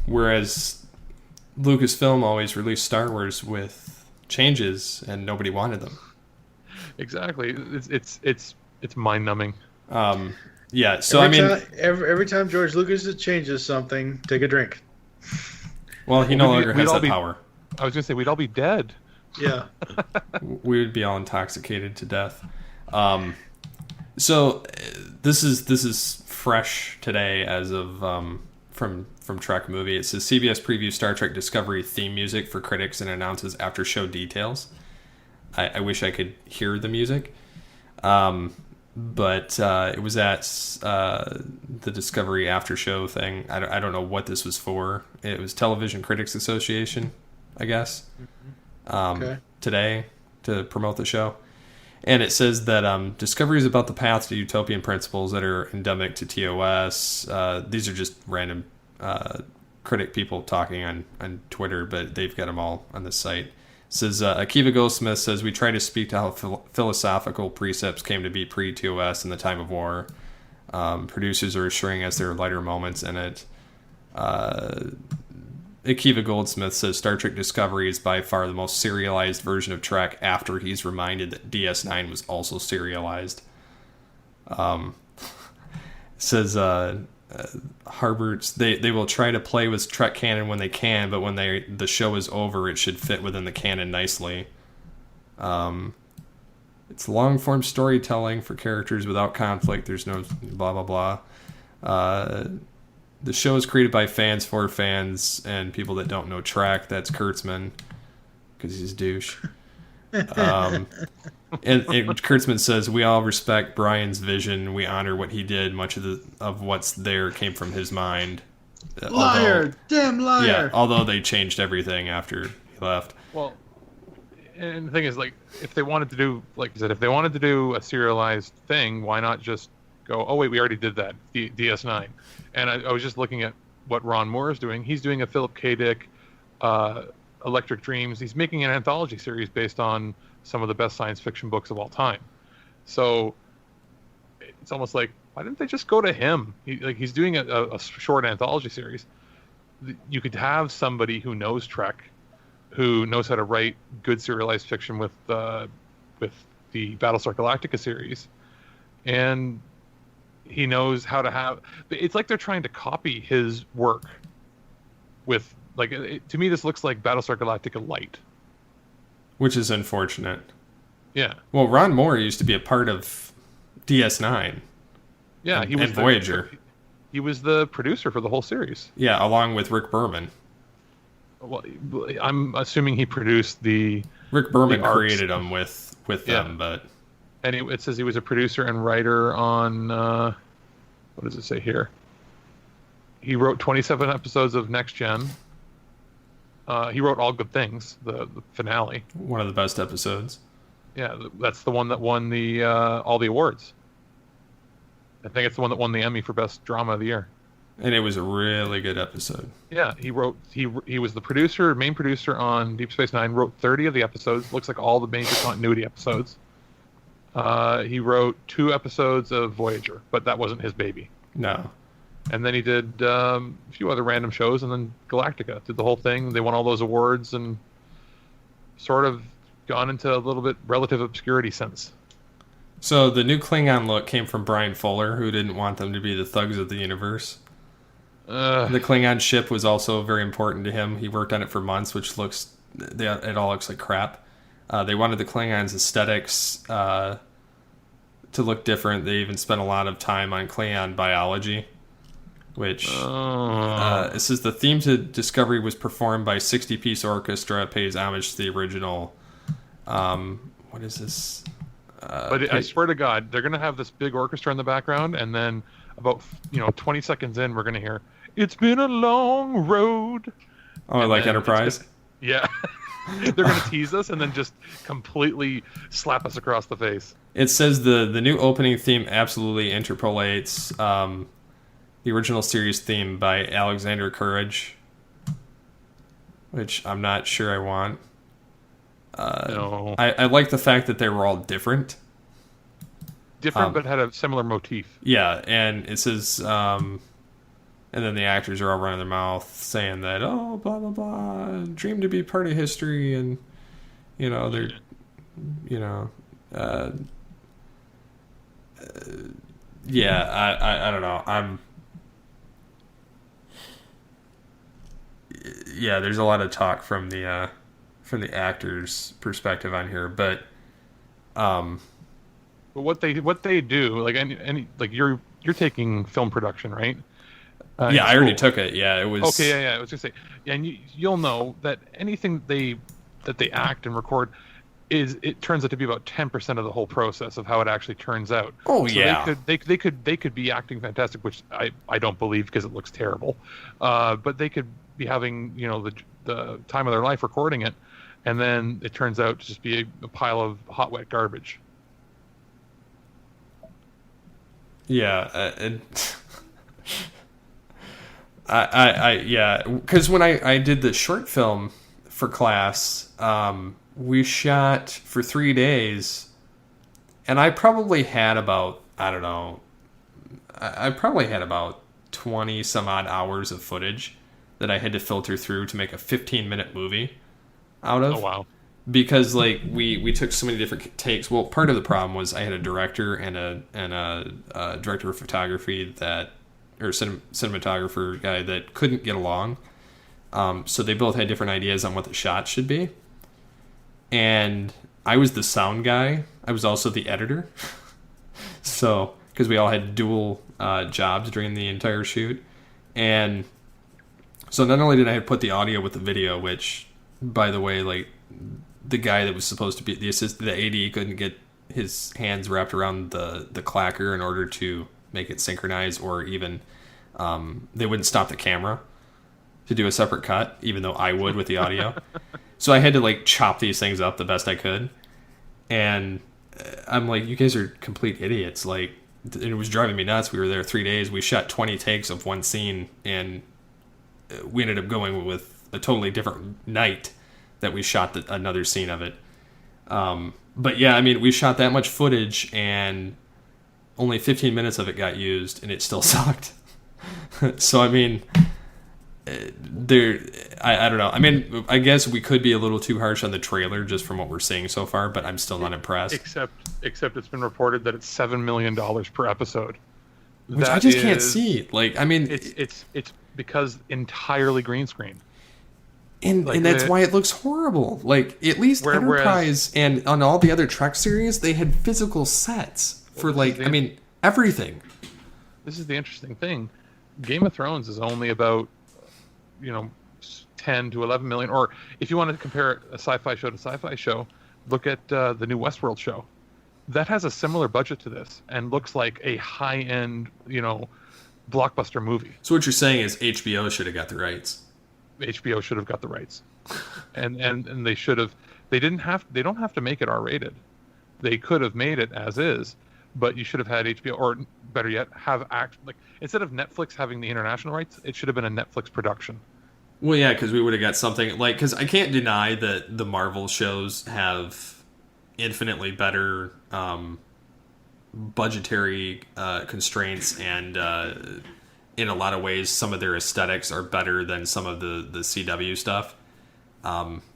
Whereas Lucasfilm always released Star Wars with changes and nobody wanted them. Exactly. It's mind-numbing. Yeah, so every time George Lucas changes something, take a drink. Well, he no longer has that power. I was going to say, we'd all be dead. Yeah. We would be all intoxicated to death. So this is fresh today as of from Trek Movie. It says CBS previews Star Trek Discovery theme music for critics and announces after show details. I wish I could hear the music. But it was at the Discovery after show thing. I don't know what this was for. It was Television Critics Association, I guess. Today to promote the show. And it says that Discovery is about the path to utopian principles that are endemic to TOS. These are just random critic people talking on Twitter, but they've got them all on the site. It says Akiva Goldsmith says, we try to speak to how philosophical precepts came to be pre-TOS in the time of war. Producers are assuring us there are lighter moments in it. Akiva Goldsmith says Star Trek Discovery is by far the most serialized version of Trek after he's reminded that DS9 was also serialized. Says Harbert's they will try to play with Trek canon when they can, but when the show is over, it should fit within the canon nicely. It's long form storytelling for characters without conflict. There's no blah blah blah. The show is created by fans for fans and people that don't know Trek. That's Kurtzman, because he's a douche. And Kurtzman says, we all respect Brian's vision. We honor what he did. Much of what's there came from his mind. Liar! Damn liar! Yeah, although they changed everything after he left. Well, and the thing is, like, if they wanted to do, like I said, if they wanted to do a serialized thing, why not just go, oh, wait, we already did that, DS9. And I was just looking at what Ron Moore is doing. He's doing a Philip K. Dick Electric Dreams. He's making an anthology series based on some of the best science fiction books of all time. So it's almost like, why didn't they just go to him? He's doing a short anthology series. You could have somebody who knows Trek, who knows how to write good serialized fiction with the Battlestar Galactica series, and he knows how to have. It's like they're trying to copy his work. With to me, this looks like Battlestar Galactica light, which is unfortunate. Yeah. Well, Ron Moore used to be a part of DS9. Yeah, he was and Voyager. He was the producer for the whole series. Yeah, along with Rick Berman. Well, I'm assuming he produced the. Rick Berman created them with them, but. And it says he was a producer and writer on. What does it say here? He wrote 27 episodes of Next Gen. He wrote All Good Things, the finale. One of the best episodes. Yeah, that's the one that won the all the awards. I think it's the one that won the Emmy for Best Drama of the Year. And it was a really good episode. Yeah, he was the main producer on Deep Space Nine, wrote 30 of the episodes, looks like all the major continuity episodes. He wrote 2 episodes of Voyager, but that wasn't his baby. No. And then he did a few other random shows, and then Galactica did the whole thing. They won all those awards and sort of gone into a little bit relative obscurity since. So the new Klingon look came from Brian Fuller, who didn't want them to be the thugs of the universe. The Klingon ship was also very important to him. He worked on it for months, which it all looks like crap. They wanted the Klingons' aesthetics to look different. They even spent a lot of time on Klingon biology, which it says the theme to Discovery was performed by 60-piece orchestra, pays homage to the original. What is this? But I swear to God, they're going to have this big orchestra in the background, and then about 20 seconds in, we're going to hear, "It's been a long road." Oh, like Enterprise? Yeah. They're going to tease us and then just completely slap us across the face. It says the new opening theme absolutely interpolates the original series theme by Alexander Courage, which I'm not sure I want. No. I like the fact that they were all different. Different, but had a similar motif. Yeah, and it says, and then the actors are all running their mouth saying that, oh, blah, blah, blah, dream to be part of history, and, they're, I don't know. There's a lot of talk from the actors' perspective on here, but what they do, like any like you're taking film production, right? Yeah, I already took it. Yeah, it was okay. Yeah, I was gonna say, and you'll know that anything that they act and record it turns out to be about 10% of the whole process of how it actually turns out. Oh, so yeah. They could be acting fantastic, which I don't believe because it looks terrible. But they could be having the time of their life recording it, and then it turns out to just be a pile of hot wet garbage. Yeah, because when I did the short film for class, we shot for 3 days, and I probably had about, I probably had about 20 some odd hours of footage that I had to filter through to make a 15-minute movie out of. Oh, wow. Because we took so many different takes. Well, part of the problem was I had a director and a director of photography cinematographer guy that couldn't get along. So they both had different ideas on what the shot should be. And I was the sound guy. I was also the editor. So, because we all had dual jobs during the entire shoot. And so not only did I have to put the audio with the video, which, by the way, like, the guy that was supposed to be the AD couldn't get his hands wrapped around the clacker in order to make it synchronize, or even they wouldn't stop the camera to do a separate cut, even though I would with the audio. So I had to chop these things up the best I could, and I'm like, you guys are complete idiots. It was driving me nuts. We were there 3 days. We shot 20 takes of one scene, and we ended up going with a totally different night that we shot another scene of it. But yeah, I mean, we shot that much footage, and only 15 minutes of it got used, and it still sucked. So I mean, I don't know. I mean, I guess we could be a little too harsh on the trailer just from what we're seeing so far, but I'm still not impressed. Except it's been reported that it's $7 million per episode. Which I just can't see. I mean, it's because entirely green screen. And that's why it looks horrible. At least Enterprise and on all the other Trek series, they had physical sets for everything. This is the interesting thing. Game of Thrones is only about 10 to 11 million, or if you want to compare a sci-fi show to sci-fi show, look at the new Westworld show. That has a similar budget to this and looks like a high-end, blockbuster movie. So what you're saying is HBO should have got the rights. HBO should have got the rights, and they should have. They don't have to make it R-rated. They could have made it as is, but you should have had HBO, or better yet, instead of Netflix having the international rights, it should have been a Netflix production. Well, yeah, because we would have got something because I can't deny that the Marvel shows have infinitely better budgetary constraints and in a lot of ways, some of their aesthetics are better than some of the CW stuff,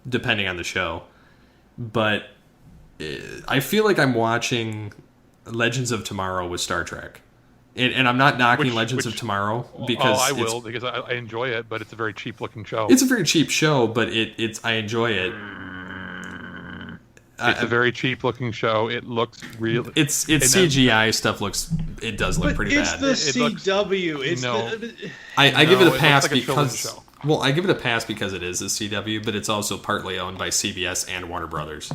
depending on the show. But I feel like I'm watching Legends of Tomorrow with Star Trek. And I'm not knocking Legends of Tomorrow because because I enjoy it, but it's a very cheap looking show. It's a very cheap show, but I enjoy it. It's a very cheap looking show. It looks real. It's CGI stuff does look pretty bad. It's the CW. I give it a pass like because I give it a pass because it is a CW, but it's also partly owned by CBS and Warner Brothers.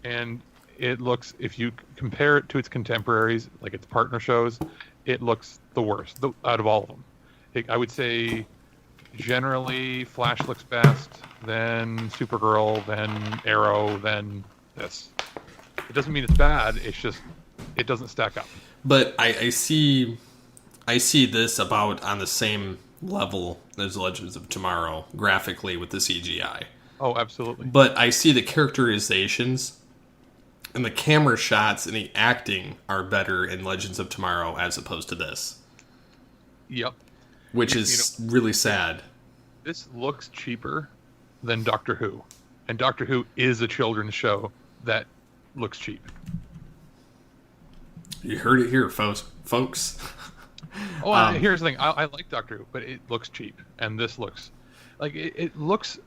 And it looks, if you compare it to its contemporaries, like its partner shows, it looks the worst out of all of them. I would say generally Flash looks best, then Supergirl, then Arrow, then this. It doesn't mean it's bad, it's just it doesn't stack up. But I see this about on the same level as Legends of Tomorrow graphically with the CGI. Oh, absolutely. But I see the characterizations and the camera shots and the acting are better in Legends of Tomorrow as opposed to this. Yep. Which is really sad. This looks cheaper than Doctor Who. And Doctor Who is a children's show that looks cheap. You heard it here, folks. Here's the thing. I like Doctor Who, but it looks cheap. And this looks... like, it looks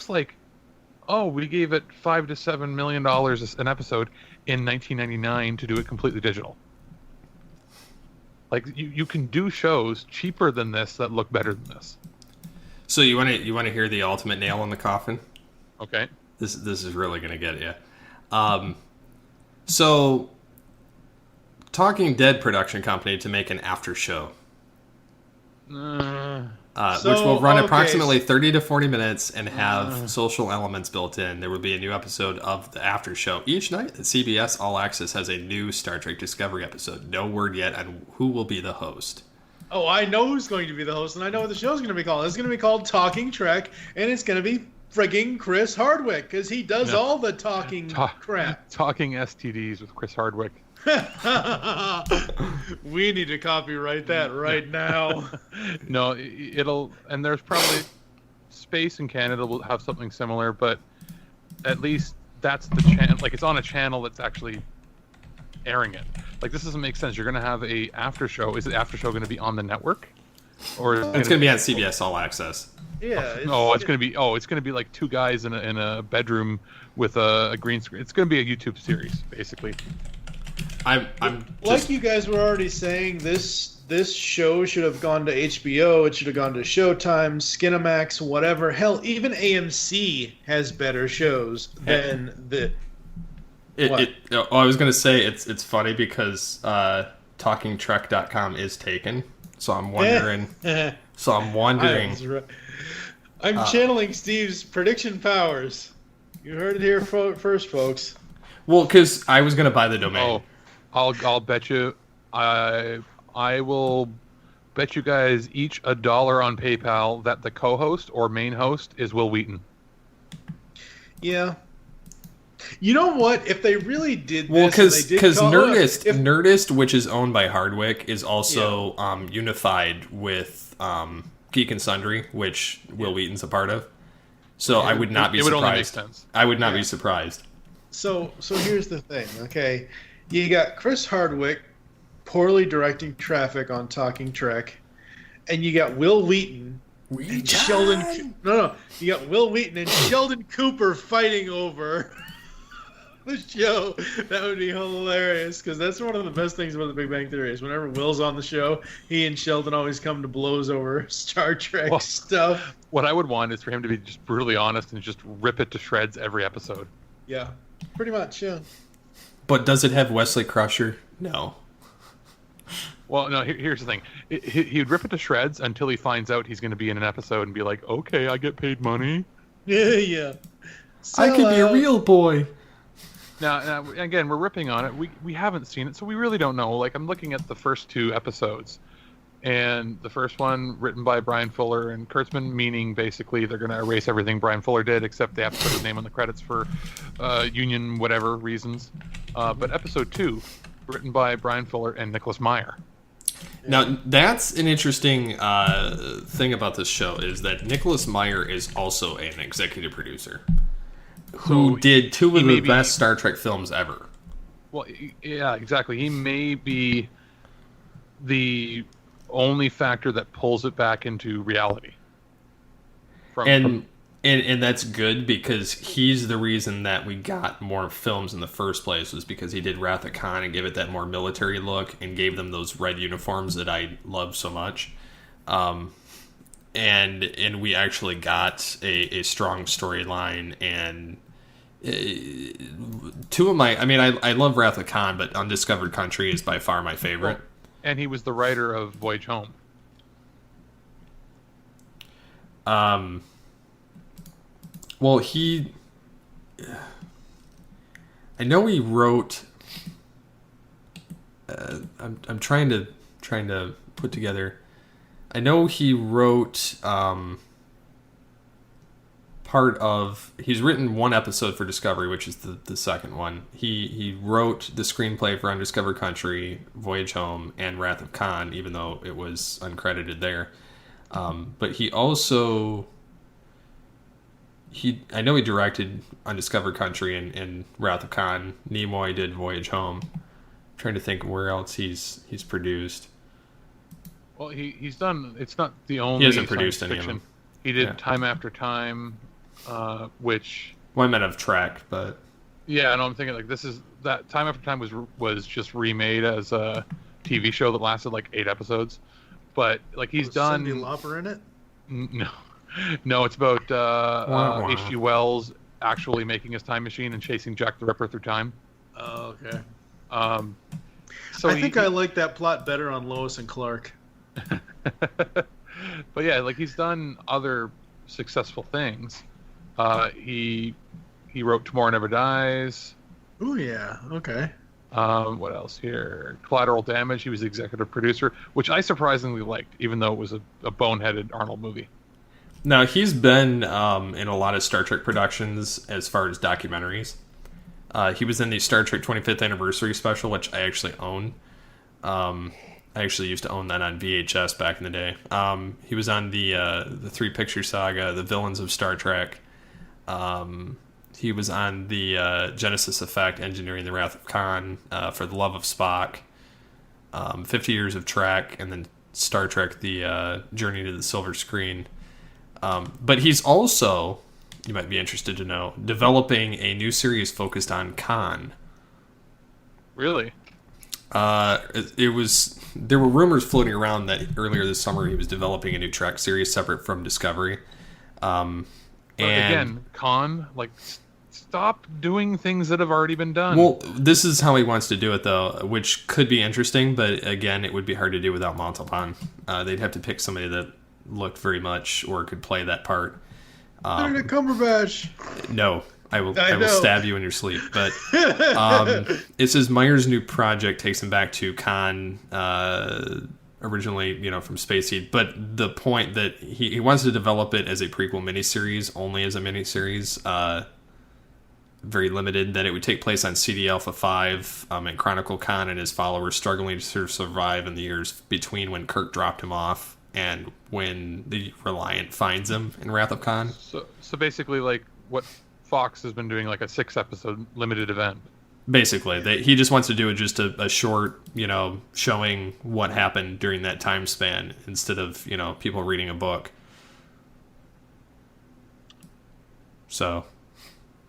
like... oh, we gave it $5 to $7 million an episode in 1999 to do it completely digital. Like you can do shows cheaper than this that look better than this. So you want to hear the ultimate nail in the coffin? Okay. This is really going to get you. So Talking Dead production company to make an after show. Which will run approximately 30 to 40 minutes and have social elements built in. There will be a new episode of the after show each night. At CBS All Access has a new Star Trek Discovery episode. No word yet on who will be the host. Oh, I know who's going to be the host, and I know what the show's going to be called. It's going to be called Talking Trek, and it's going to be frigging Chris Hardwick, because he does all the talking crap. Talking STDs with Chris Hardwick. We need to copyright that right now. No, and there's probably Space in Canada will have something similar, but at least that's the channel. Like, it's on a channel that's actually airing it. Like, this doesn't make sense. You're going to have a after show. Is the after show going to be on the network, or it's going to be on CBS All Access? Yeah. It's going to be like two guys in a bedroom with a green screen. It's going to be a YouTube series, basically. I'm like you guys were already saying, this show should have gone to HBO. It should have gone to Showtime, Skinamax, whatever. Hell, even AMC has better shows than the. I was going to say it's funny because TalkingTrek.com is taken, so I'm wondering. I'm channeling Steve's prediction powers. You heard it here first, folks. Well, because I was going to buy the domain. Oh, I'll bet you. I will bet you guys each $1 on PayPal that the co-host or main host is Will Wheaton. Yeah. You know what? If they really did this, well, because Nerdist, which is owned by Hardwick, is also unified with Geek and Sundry, which Will Wheaton's a part of. So I would not be surprised. It would only make sense. I would not be surprised. So here's the thing, okay? You got Chris Hardwick poorly directing traffic on Talking Trek, and you got Will Wheaton and Sheldon. No, you got Will Wheaton and Sheldon Cooper fighting over the show. That would be hilarious, because that's one of the best things about The Big Bang Theory is whenever Will's on the show, he and Sheldon always come to blows over Star Trek stuff. What I would want is for him to be just brutally honest and just rip it to shreds every episode. Yeah, pretty much, yeah. But does it have Wesley Crusher? No. Well, no, here's the thing. He would rip it to shreds until he finds out he's going to be in an episode and be like, okay, I get paid money. Yeah. I could be a real boy. Now, again, we're ripping on it. We haven't seen it, so we really don't know. Like, I'm looking at the first two episodes. And the first one, written by Brian Fuller and Kurtzman, meaning basically they're going to erase everything Brian Fuller did, except they have to put his name on the credits for union whatever reasons. But episode 2, written by Brian Fuller and Nicholas Meyer. Now, that's an interesting thing about this show is that Nicholas Meyer is also an executive producer who did two of the best Star Trek films ever. Well, yeah, exactly. He may be the only factor that pulls it back into reality. And that's good because he's the reason that we got more films in the first place, was because he did Wrath of Khan and gave it that more military look and gave them those red uniforms that I love so much. And we actually got a strong storyline, and two of my, I love Wrath of Khan, but Undiscovered Country is by far my favorite. And he was the writer of Voyage Home. Well, I know he wrote. I'm trying to put together. I know he wrote part of. He's written one episode for Discovery, which is the second one. He wrote the screenplay for Undiscovered Country, Voyage Home, and Wrath of Khan, even though it was uncredited there. But he also. I know he directed Undiscovered Country and Wrath of Khan. Nimoy did Voyage Home. I'm trying to think where else he's produced. Well, he's done. It's not the only. He hasn't produced any of them. He did Time After Time, which. Well, I meant of Trek, but. Yeah, and I'm thinking like that Time After Time was just remade as a TV show that lasted like 8 episodes, but like he's done. Cindy Lauper in it? No. No, it's about H.G. Wells actually making his time machine and chasing Jack the Ripper through time. Oh, okay. So I think I like that plot better on Lois and Clark. But yeah, like he's done other successful things. He wrote Tomorrow Never Dies. Oh yeah, okay. What else here? Collateral Damage. He was the executive producer, which I surprisingly liked, even though it was a boneheaded Arnold movie. Now, he's been in a lot of Star Trek productions as far as documentaries. He was in the Star Trek 25th Anniversary special, which I actually own. I actually used to own that on VHS back in the day. He was on the three-picture saga, The Villains of Star Trek. He was on the Genesis Effect, Engineering the Wrath of Khan, For the Love of Spock, 50 Years of Trek, and then Star Trek, The Journey to the Silver Screen. But he's also, you might be interested to know, developing a new series focused on Khan. Really? There were rumors floating around that earlier this summer he was developing a new Trek series separate from Discovery. And again, Khan, like, stop doing things that have already been done. Well, this is how he wants to do it, though, which could be interesting, but again, it would be hard to do without Montalban. They'd have to pick somebody that looked very much or could play that part. Benedict Cumberbatch. No, I will stab you in your sleep. But it says Meyer's new project takes him back to Khan, originally, from Space Seed. But the point that he wants to develop it as a prequel miniseries, only as a miniseries, very limited. That it would take place on CD Alpha 5 and chronicle Khan and his followers struggling to survive in the years between when Kirk dropped him off and when the Reliant finds him in Wrath of Khan. So basically, like what Fox has been doing, like a 6-episode limited event. Basically, he just wants to do it just a short, showing what happened during that time span instead of people reading a book. So,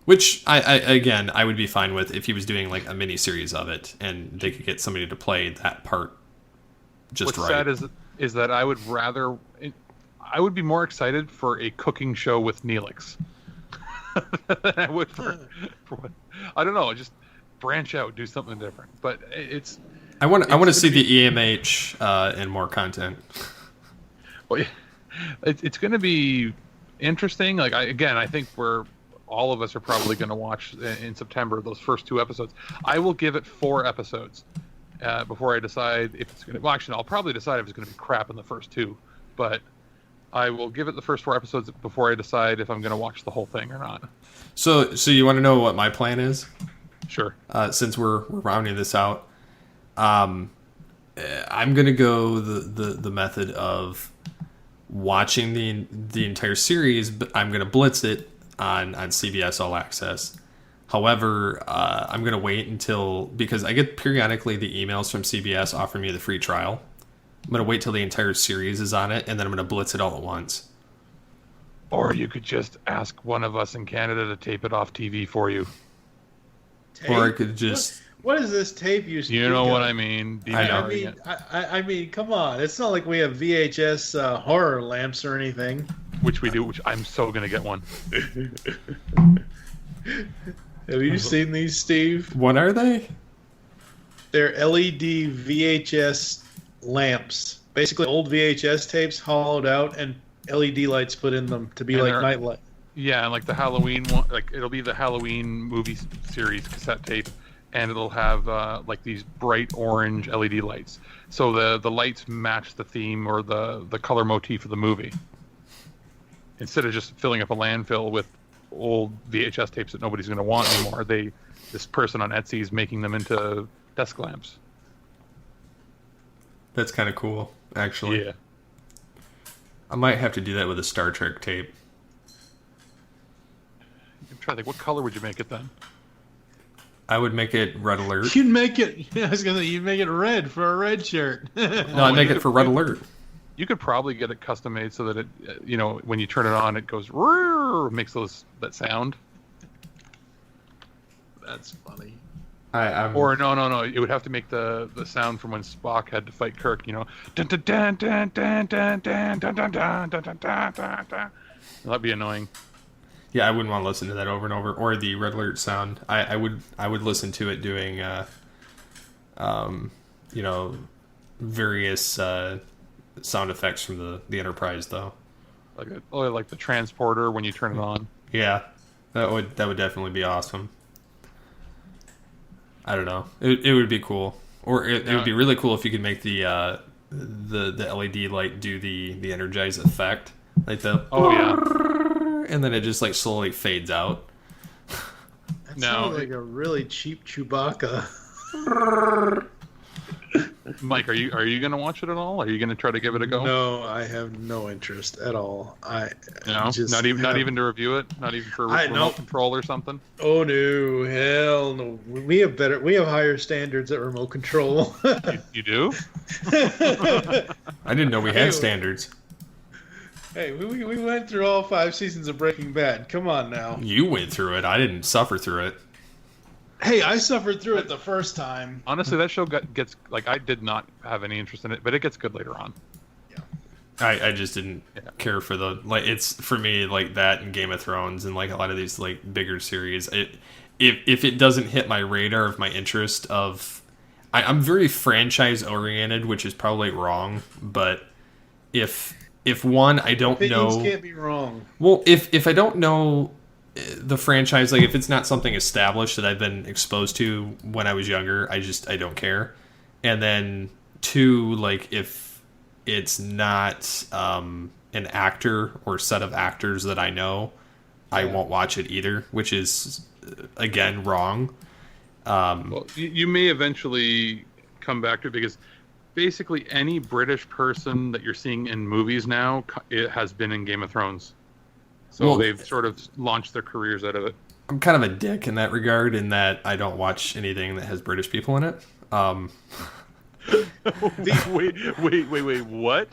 which I would be fine with if he was doing like a mini series of it and they could get somebody to play that part just What's right. Sad is that I would be more excited for a cooking show with Neelix than I would for what, I don't know, just branch out, do something different. But I want to see the EMH and more content. Well, it's going to be interesting. Like I think all of us are probably going to watch in September those first 2 episodes. I will give it 4 episodes. Before I decide if it's going to... Well, actually, I'll probably decide if it's going to be crap in the first 2. But I will give it the first 4 episodes before I decide if I'm going to watch the whole thing or not. So you want to know what my plan is? Sure. Since we're rounding this out. I'm gonna go the method of watching the entire series, but I'm gonna blitz it on CBS All Access. However, I'm gonna wait until, because I get periodically the emails from CBS offering me the free trial. I'm gonna wait till the entire series is on it, and then I'm gonna blitz it all at once. Or you could just ask one of us in Canada to tape it off TV for you. Tape? Or I could just. What is this tape you speak You know of? what I mean? I mean, come on. It's not like we have VHS horror lamps or anything. Which we do. Which I'm so gonna get one. Have you seen these, Steve? What are they? They're LED VHS lamps. Basically, old VHS tapes hollowed out and LED lights put in them to be And like they're- night light. Yeah, and like the Halloween one, like it'll be the Halloween movie series cassette tape, and it'll have like these bright orange LED lights. So the lights match the theme or the color motif of the movie. Instead of just filling up a landfill with old VHS tapes that nobody's going to want anymore, this person on Etsy is making them into desk lamps. That's kind of cool, actually. Yeah. I might have to do that with a Star Trek tape. I'm trying to think, what color would you make it then? I would make it Red Alert. You'd make it. I was gonna say you'd make it red for a red shirt. No, I'd make it for Red Alert. You could probably get it custom made so that it, when you turn it on, it goes makes that sound. That's funny. I'm Or no, it would have to make the sound from when Spock had to fight Kirk. Dun dun dun dun dun dun dun dun dun dun dun dun dun dun. That'd be annoying. Yeah, I wouldn't want to listen to that over and over, or the Red Alert sound. I would listen to it doing, various sound effects from the Enterprise, though. Like the transporter when you turn it on. Yeah, that would definitely be awesome. I don't know. It would be cool, or it would be really cool if you could make the LED light do the energize effect, like the and then it just like slowly fades out. That No. sounds like a really cheap Chewbacca. Mike, are you gonna watch it at all? Are you gonna try to give it a go? No, I have no interest at all. No? Not even to review it. Not even for remote control or something. Oh no, hell no. We have higher standards at remote control. You do? I didn't know we had standards. Hey, we went through all 5 seasons of Breaking Bad. Come on now. You went through it. I didn't suffer through it. Hey, I suffered through it the first time. Honestly, that show gets like, I did not have any interest in it, but it gets good later on. I just didn't care for it's for me like that and Game of Thrones and like a lot of these like bigger series. If it doesn't hit my radar of my interest of, I'm very franchise oriented, which is probably wrong. But if one I don't Opinions know, can't be wrong. well, if I don't know the franchise, like if it's not something established that I've been exposed to when I was younger, I don't care. And then 2, like if it's not an actor or set of actors that I know, I won't watch it either, which is again wrong. Well, you may eventually come back to it because basically any British person that you're seeing in movies now, it has been in Game of Thrones. So Well, they've sort of launched their careers out of it. I'm kind of a dick in that regard, in that I don't watch anything that has British people in it. Wait, what?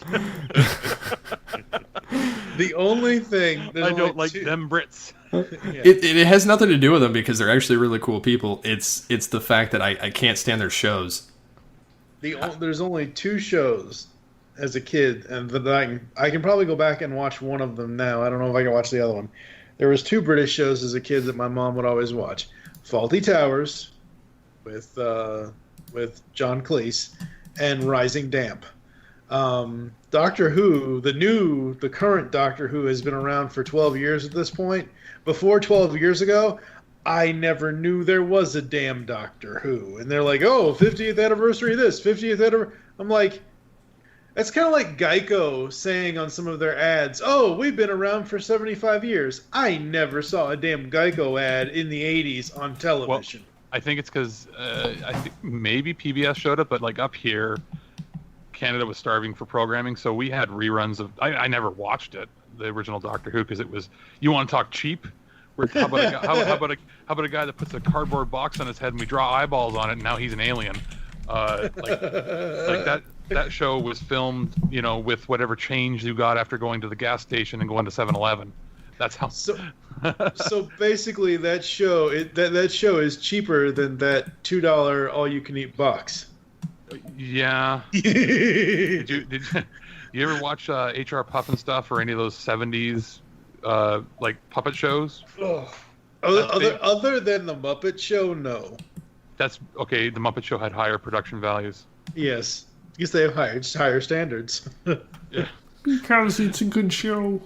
The only thing I don't like them Brits. It has nothing to do with them because they're actually really cool people. It's the fact that I can't stand their shows. There's only 2 shows as a kid, and that I can probably go back and watch one of them now. I don't know if I can watch the other one. There was 2 British shows as a kid that my mom would always watch: Faulty Towers with John Cleese, and Rising Damp. Doctor Who, the current Doctor Who, has been around for 12 years at this point. Before 12 years ago, I never knew there was a damn Doctor Who. And they're like, oh, 50th anniversary of this, 50th anniversary. I'm like, it's kind of like Geico saying on some of their ads, oh, we've been around for 75 years. I never saw a damn Geico ad in the 80s on television. Well, I think it's because I think maybe PBS showed it, but like up here, Canada was starving for programming, so we had reruns of. I never watched it, the original Doctor Who, because it was. You want to talk cheap? How about a guy that puts a cardboard box on his head and we draw eyeballs on it, and now he's an alien? Like that show was filmed, with whatever change you got after going to the gas station and going to 7-Eleven. That's how. So basically, that show is cheaper than that $2 all-you-can-eat box. Yeah. Did you ever watch HR Puff and Stuff or any of those 70s like puppet shows? Oh. Other than the Muppet Show, no. That's okay. The Muppet Show had higher production values. Yes, because they have higher standards. Yeah, because it's a good show.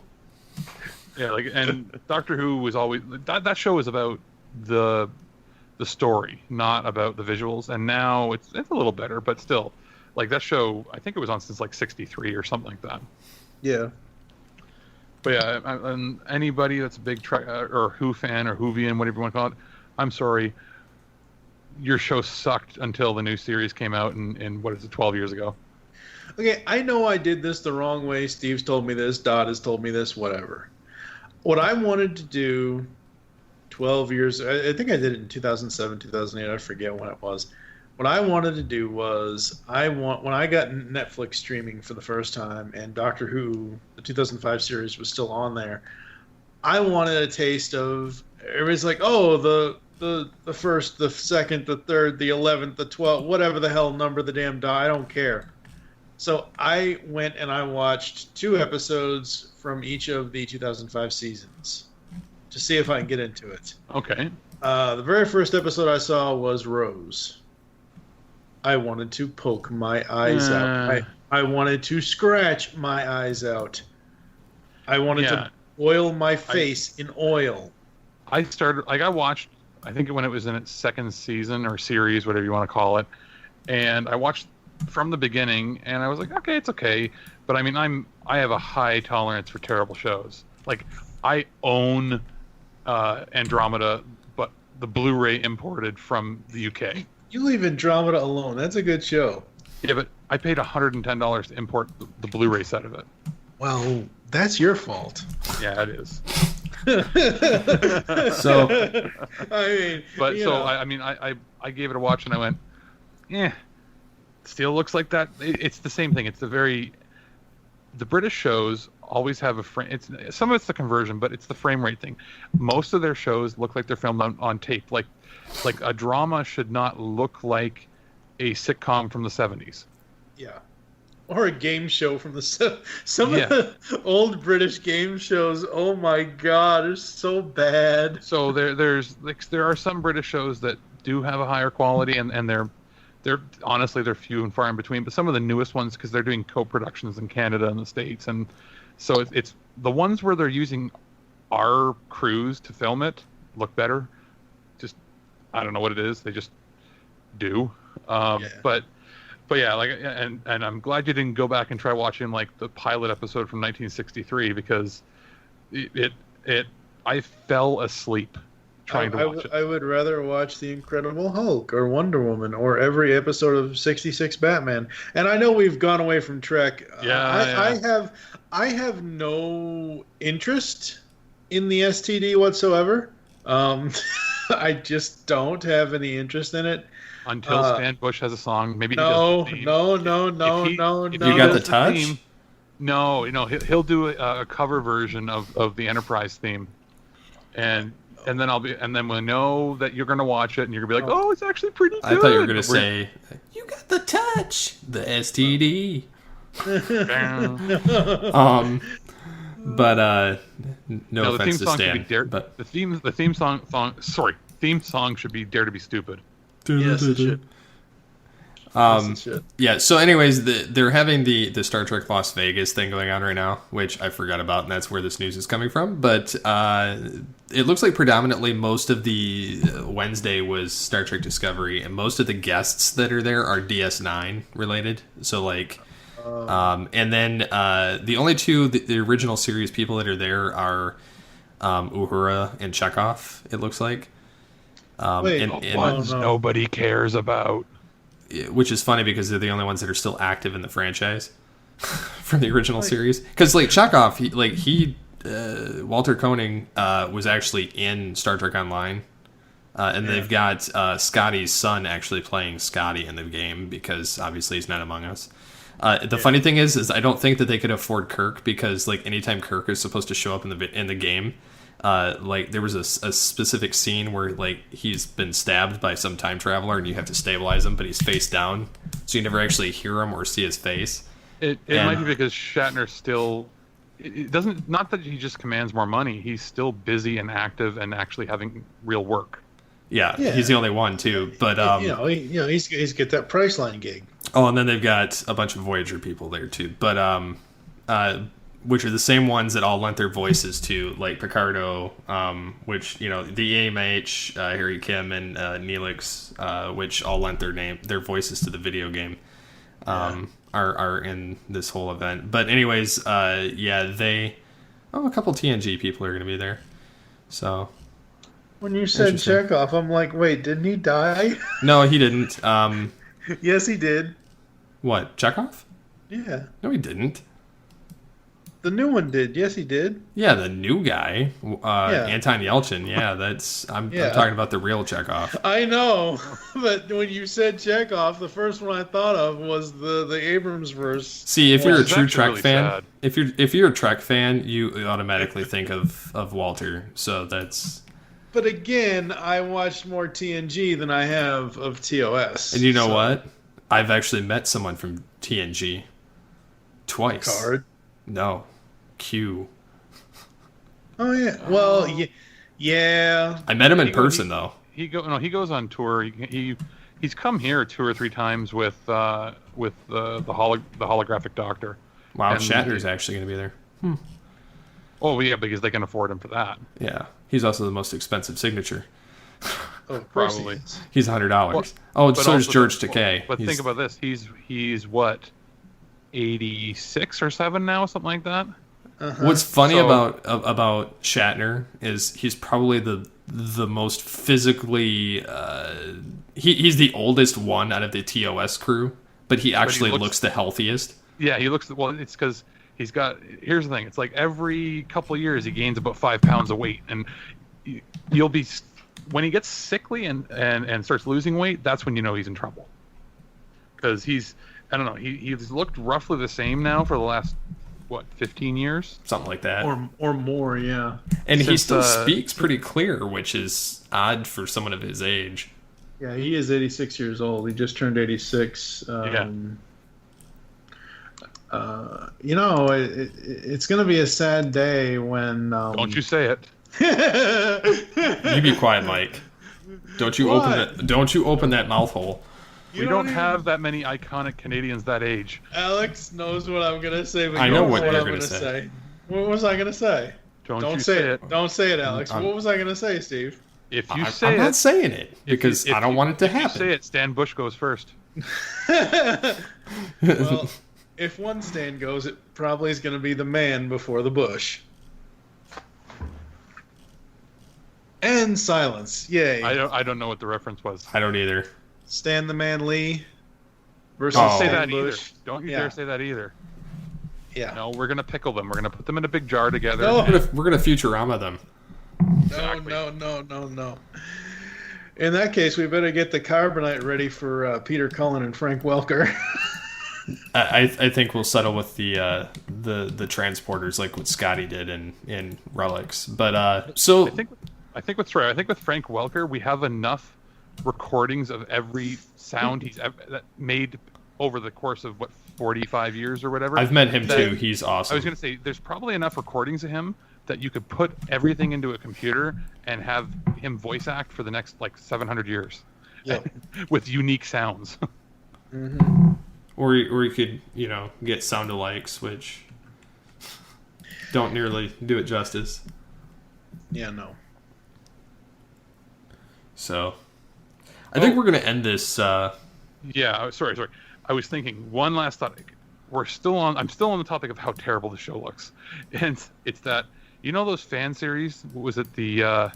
Yeah, and Doctor Who was always that show was about the story, not about the visuals. And now it's a little better, but still, that show, I think it was on since '63 or something like that. Yeah. But yeah, and anybody that's a big or Who fan or Whovian, whatever you want to call it, I'm sorry. Your show sucked until the new series came out in 12 years ago. Okay, I know I did this the wrong way. Steve's told me this. Dot has told me this. Whatever. What I wanted to do 12 years... I think I did it in 2007, 2008. I forget when it was. What I wanted to do was... when I got Netflix streaming for the first time and Doctor Who, the 2005 series, was still on there, I wanted a taste of... Everybody's like, oh, the first, the second, the third, the 11th, the 12th, whatever the hell number the damn die, I don't care. So I went and I watched 2 episodes from each of the 2005 seasons to see if I can get into it. Okay. The very first episode I saw was Rose. I wanted to poke my eyes out. I wanted to scratch my eyes out. I wanted to oil my face in oil. I watched, I think when it was in its second season or series, whatever you want to call it, and I watched from the beginning, and I was like, okay, it's okay, but I mean, I have a high tolerance for terrible shows. I own Andromeda, but the Blu-ray imported from the UK. You leave Andromeda alone. That's a good show. Yeah, but I paid $110 to import the Blu-ray set of it. Well, that's your fault. Yeah, it is. So, I gave it a watch and I went, still looks like that. It's the same thing. The British shows always have a frame. Some of it's the conversion, but it's the frame rate thing. Most of their shows look like they're filmed on tape. Like a drama should not look like a sitcom from the 70s. Yeah. Or a game show from some of the old British game shows. Oh my God, they're so bad. So there are some British shows that do have a higher quality, and they're honestly they're few and far in between. But some of the newest ones, because they're doing co-productions in Canada and the States, and so it's the ones where they're using our crews to film it look better. Just I don't know what it is. They just do. But yeah, and I'm glad you didn't go back and try watching the pilot episode from 1963, because I fell asleep trying to watch it. I would rather watch The Incredible Hulk or Wonder Woman or every episode of 66 Batman. And I know we've gone away from Trek. I have no interest in the STD whatsoever. I just don't have any interest in it. Until Stan Bush has a song, maybe he no. If you got the touch? No, he'll do a cover version of the Enterprise theme, and then we'll know that you're gonna watch it, and you're gonna be like, oh, it's actually pretty good. I thought you were gonna say, you got the touch, the STD. But no offense to Stan, but the theme song should be Dare to Be Stupid. Yes, it should. Yeah, so anyways, they're having the Star Trek Las Vegas thing going on right now, which I forgot about, and that's where this news is coming from. But it looks like predominantly most of the Wednesday was Star Trek Discovery, and most of the guests that are there are DS9 related. So and then the only two, the original series people that are there are Uhura and Chekhov, it looks like. Wait, Nobody cares about. which is funny because they're the only ones that are still active in the franchise from the original series. Because like Chekhov, Walter Koenig was actually in Star Trek Online, and they've got Scotty's son actually playing Scotty in the game because obviously he's not among us. The funny thing is I don't think that they could afford Kirk because like anytime Kirk is supposed to show up in the game, like there was a specific scene where like he's been stabbed by some time traveler and you have to stabilize him, but he's face down, so you never actually hear him or see his face. It might be because Shatner still. It doesn't. Not that he just commands more money. He's still busy and active and actually having real work. Yeah, he's the only one too. But he's got that Priceline gig. Oh, and then they've got a bunch of Voyager people there too. But which are the same ones that all lent their voices to, like Picardo, which the AMH, Harry Kim, and Neelix, which all lent their voices to the video game. Are in this whole event. But anyways, a couple TNG people are going to be there. So when you said Chekhov, I'm like, wait, didn't he die? No, he didn't. Yes, he did. What, Chekhov? Yeah. No, he didn't. The new one did. Yes, he did. Yeah, the new guy, Anton Yelchin. Yeah, I'm talking about the real Chekhov. I know, but when you said Chekhov, the first one I thought of was the Abrams verse. See, if you're a true Trek really fan, sad. if you're a Trek fan, you automatically think of Walter. So that's. But again, I watched more TNG than I have of TOS. And you know what? I've actually met someone from TNG twice. Card? No. Q. Oh yeah. Well, yeah. I met him in person though. He goes on tour. He's come here 2 or 3 times with the holographic Doctor. Wow, and Shatner's actually going to be there. Oh yeah, because they can afford him for that. Yeah, he's also the most expensive signature. Oh, probably. He's $100. Well, so is George Takei. But think about this. He's what, 86 or 7 now, something like that. What's funny about Shatner is he's probably the most physically he's the oldest one out of the TOS crew, but he actually looks the healthiest. Yeah, he looks well. It's because he's got. Here's the thing. It's like every couple of years he gains about 5 pounds of weight, and you'll be when he gets sickly and starts losing weight. That's when you know he's in trouble, because he's. I don't know. He's looked roughly the same now for the last. What, 15 years? Something like that. Or more, yeah. And he still speaks pretty clear, which is odd for someone of his age. Yeah, he is 86 years old. He just turned 86. It's going to be a sad day when... Don't you say it. You be quiet, Mike. Don't you open that mouth hole. We don't have that many iconic Canadians that age. Alex knows what I'm gonna say. But I know what I'm you're gonna say. What was I gonna say? Don't say it. Don't say it, Alex. What was I gonna say, Steve? If you say I'm not saying it because I don't want it to happen. If you say it, Stan Bush goes first. Well, if one Stan goes, it probably is gonna be the man before the Bush. And silence. Yay. I don't know what the reference was. I don't either. Stan the Man Lee versus Don't say Stan that Bush. either. Don't you dare say that either. Yeah. No, we're gonna pickle them. We're gonna put them in a big jar together. No. We're gonna Futurama them. Exactly. No. In that case, we better get the carbonite ready for Peter Cullen and Frank Welker. I think we'll settle with the transporters like what Scotty did in Relics. But so I think with Frank Welker, we have enough recordings of every sound he's ever made over the course of 45 years or whatever. I've met him too. He's awesome. I was going to say there's probably enough recordings of him that you could put everything into a computer and have him voice act for the next 700 years. Yep. With unique sounds. Mm-hmm. Or you could get sound alikes, which don't nearly do it justice. Yeah, no. So I think we're going to end this. Yeah, sorry. I was thinking one last thought. I'm still on the topic of how terrible the show looks, and it's that those fan series. Was it the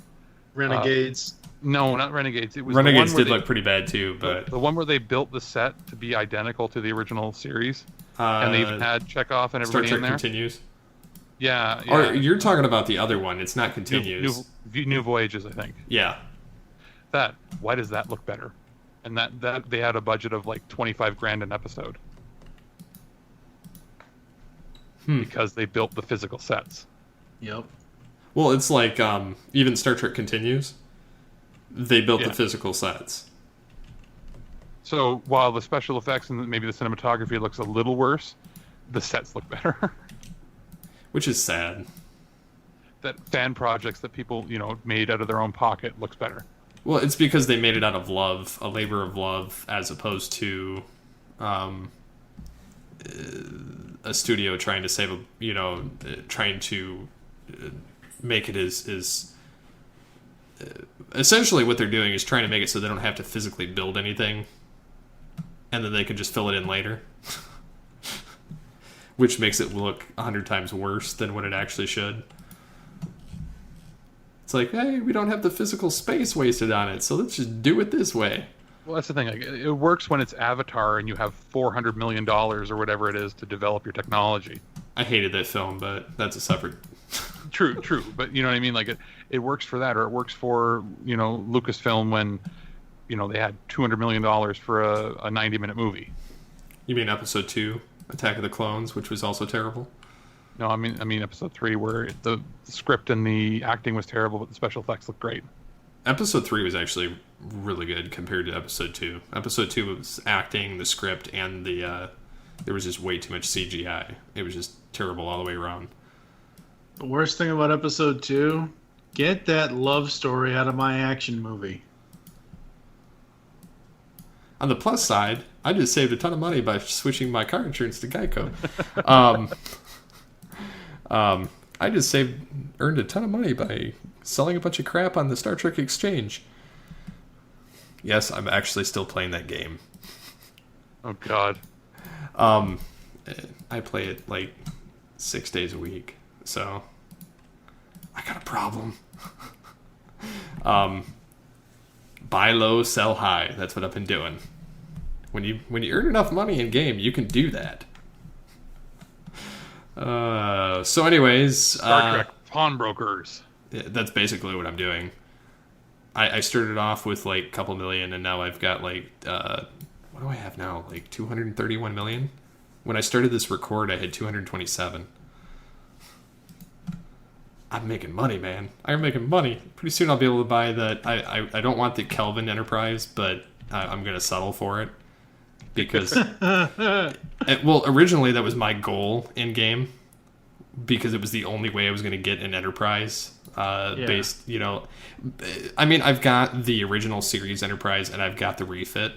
Renegades. No, not Renegades. It was Renegades the one did look pretty bad too, but the one where they built the set to be identical to the original series, and they even had Chekhov and Star everybody Trek in there. Continues. Yeah, yeah. Or you're talking about the other one. It's not Continues. New Voyages, I think. Yeah. Why does that look better? And that they had a budget of like 25 grand an episode. Because they built the physical sets. Yep. Well, it's like even Star Trek Continues. They built the physical sets. So while the special effects and maybe the cinematography looks a little worse, the sets look better. Which is sad. That fan projects that people, made out of their own pocket looks better. Well, it's because they made it out of love, a labor of love, as opposed to a studio trying to save trying to make it as essentially what they're doing is trying to make it so they don't have to physically build anything, and then they can just fill it in later. Which makes it look 100 times worse than what it actually should. It's like, hey, we don't have the physical space wasted on it, so let's just do it this way. Well, that's the thing. Like, it works when it's Avatar and you have $400 million or whatever it is to develop your technology. I hated that film, but that's a separate... True. But you know what I mean? Like, it works for that, or it works for, Lucasfilm when, they had $200 million for a 90-minute movie. You mean Episode 2, Attack of the Clones, which was also terrible? No, I mean Episode 3, where the script and the acting was terrible, but the special effects looked great. Episode 3 was actually really good compared to Episode 2. Episode 2 was acting, the script, and there was just way too much CGI. It was just terrible all the way around. The worst thing about Episode 2, get that love story out of my action movie. On the plus side, I just saved a ton of money by switching my car insurance to Geico. I just earned a ton of money by selling a bunch of crap on the Star Trek Exchange. Yes, I'm actually still playing that game. Oh, God. I play it like 6 days a week, so I got a problem. Buy low, sell high. That's what I've been doing. When you earn enough money in game, you can do that. So anyways... Star Trek pawnbrokers. That's basically what I'm doing. I started off with like a couple million, and now I've got like... what do I have now? Like 231 million? When I started this record, I had 227. I'm making money, man. I'm making money. Pretty soon I'll be able to buy that. I don't want the Kelvin Enterprise, but I'm going to settle for it. Because... well, originally that was my goal in game. Because it was the only way I was going to get an Enterprise based, I mean, I've got the original series Enterprise and I've got the refit.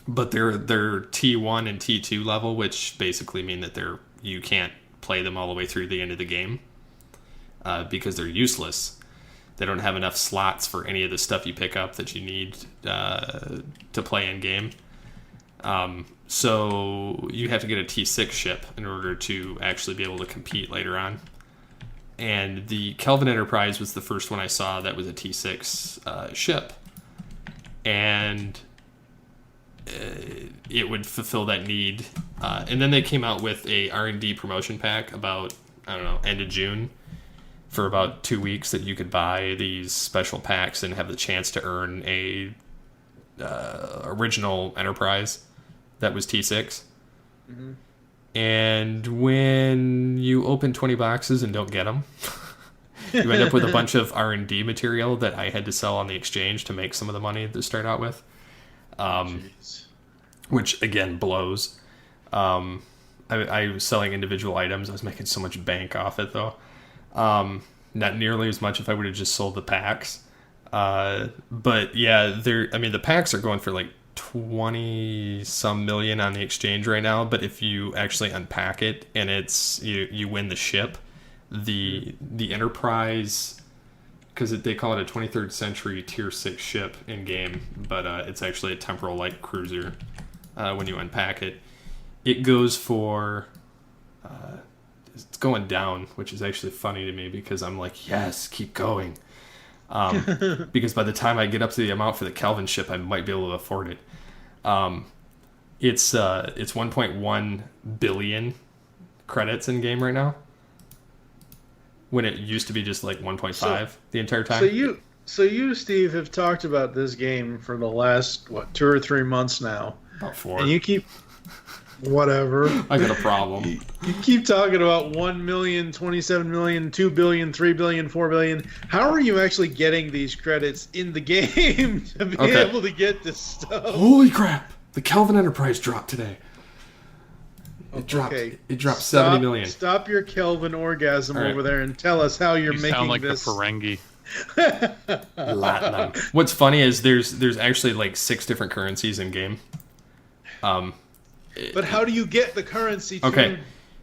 But they're T1 and T2 level, which basically mean that you can't play them all the way through the end of the game. Because they're useless. They don't have enough slots for any of the stuff you pick up that you need to play in game. So you have to get a T6 ship in order to actually be able to compete later on. And the Kelvin Enterprise was the first one I saw that was a T6 ship. And it would fulfill that need. And then they came out with a R&D promotion pack about, end of June. For about 2 weeks that you could buy these special packs and have the chance to earn a original Enterprise that was T6. Mm-hmm. And when you open 20 boxes and don't get them, you end up with a bunch of R&D material that I had to sell on the exchange to make some of the money to start out with. Which, again, blows. I was selling individual items. I was making so much bank off it, though. Not nearly as much if I would have just sold the packs. But yeah, the packs are going for like 20 some million on the exchange right now. But if you actually unpack it and it's you win the ship, the Enterprise, because they call it a 23rd century tier 6 ship in game, but it's actually a temporal light cruiser. When you unpack it, it goes for. It's going down, which is actually funny to me because I'm like, yes, keep going. Because by the time I get up to the amount for the Kelvin ship, I might be able to afford it. It's 1.1 billion credits in game right now, when it used to be just like 1.5 the entire time. So you, Steve, have talked about this game for the last 2 or 3 months now. About 4. And you keep whatever. I got a problem. You keep talking about 1 million, 27 million, 2 billion, 3 billion, 4 billion. How are you actually getting these credits in the game to be able to get this stuff? Holy crap! The Kelvin Enterprise dropped today. It dropped 70 million. Stop your Kelvin orgasm over there and tell us how you're making sound like this. the Ferengi. Latinum. What's funny is there's actually like 6 different currencies in game. But how do you get the currency to... Okay,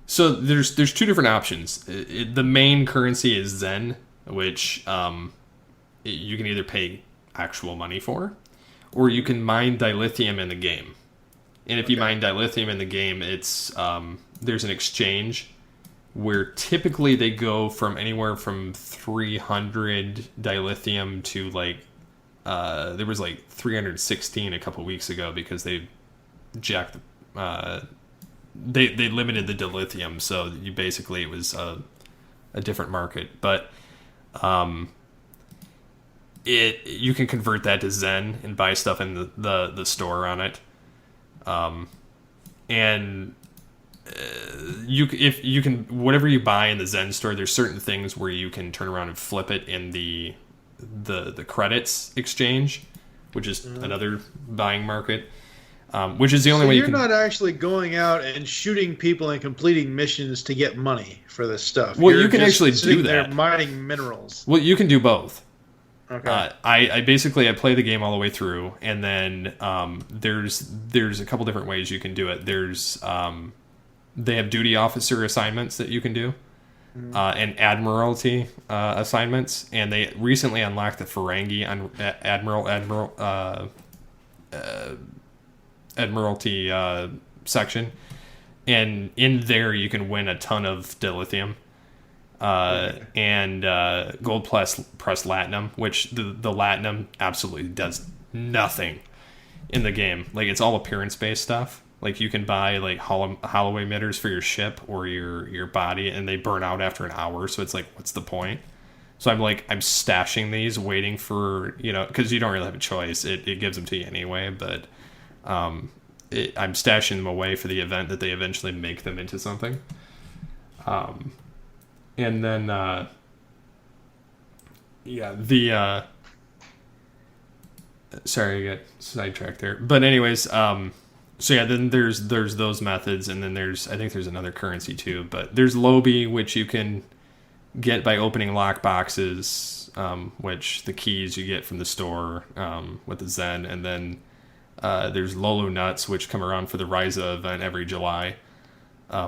so there's 2 different options. The main currency is Zen, which you can either pay actual money for, or you can mine dilithium in the game. And if you mine dilithium in the game, it's there's an exchange where typically they go from anywhere from 300 dilithium to like there was like 316 a couple weeks ago, because they jacked they limited the dilithium, so you basically it was a different market. But you can convert that to Zen and buy stuff in the store on it. And you can whatever you buy in the Zen store, there's certain things where you can turn around and flip it in the credits exchange, which is another buying market. Which is the only way you can... You're not actually going out and shooting people and completing missions to get money for this stuff. Well, You're you can just actually do sitting that. there mining minerals. Well, you can do both. Okay. I basically play the game all the way through, and then there's a couple different ways you can do it. There's they have duty officer assignments that you can do, and admiralty assignments, and they recently unlocked the Ferengi admiralty section, and in there you can win a ton of dilithium. And gold plus platinum, which the latinum absolutely does nothing in the game. Like, it's all appearance based stuff. Like, you can buy like hollow emitters for your ship or your body, and they burn out after an hour. So it's like, what's the point? So I'm stashing these, waiting for, because you don't really have a choice. It gives them to you anyway, but I'm stashing them away for the event that they eventually make them into something. And then, sorry, I got sidetracked there. But anyways, so yeah, then there's those methods, and then I think there's another currency too. But there's Lobi, which you can get by opening lock boxes, which the keys you get from the store with the Zen. And then there's Lolo nuts, which come around for the Ryza event every July,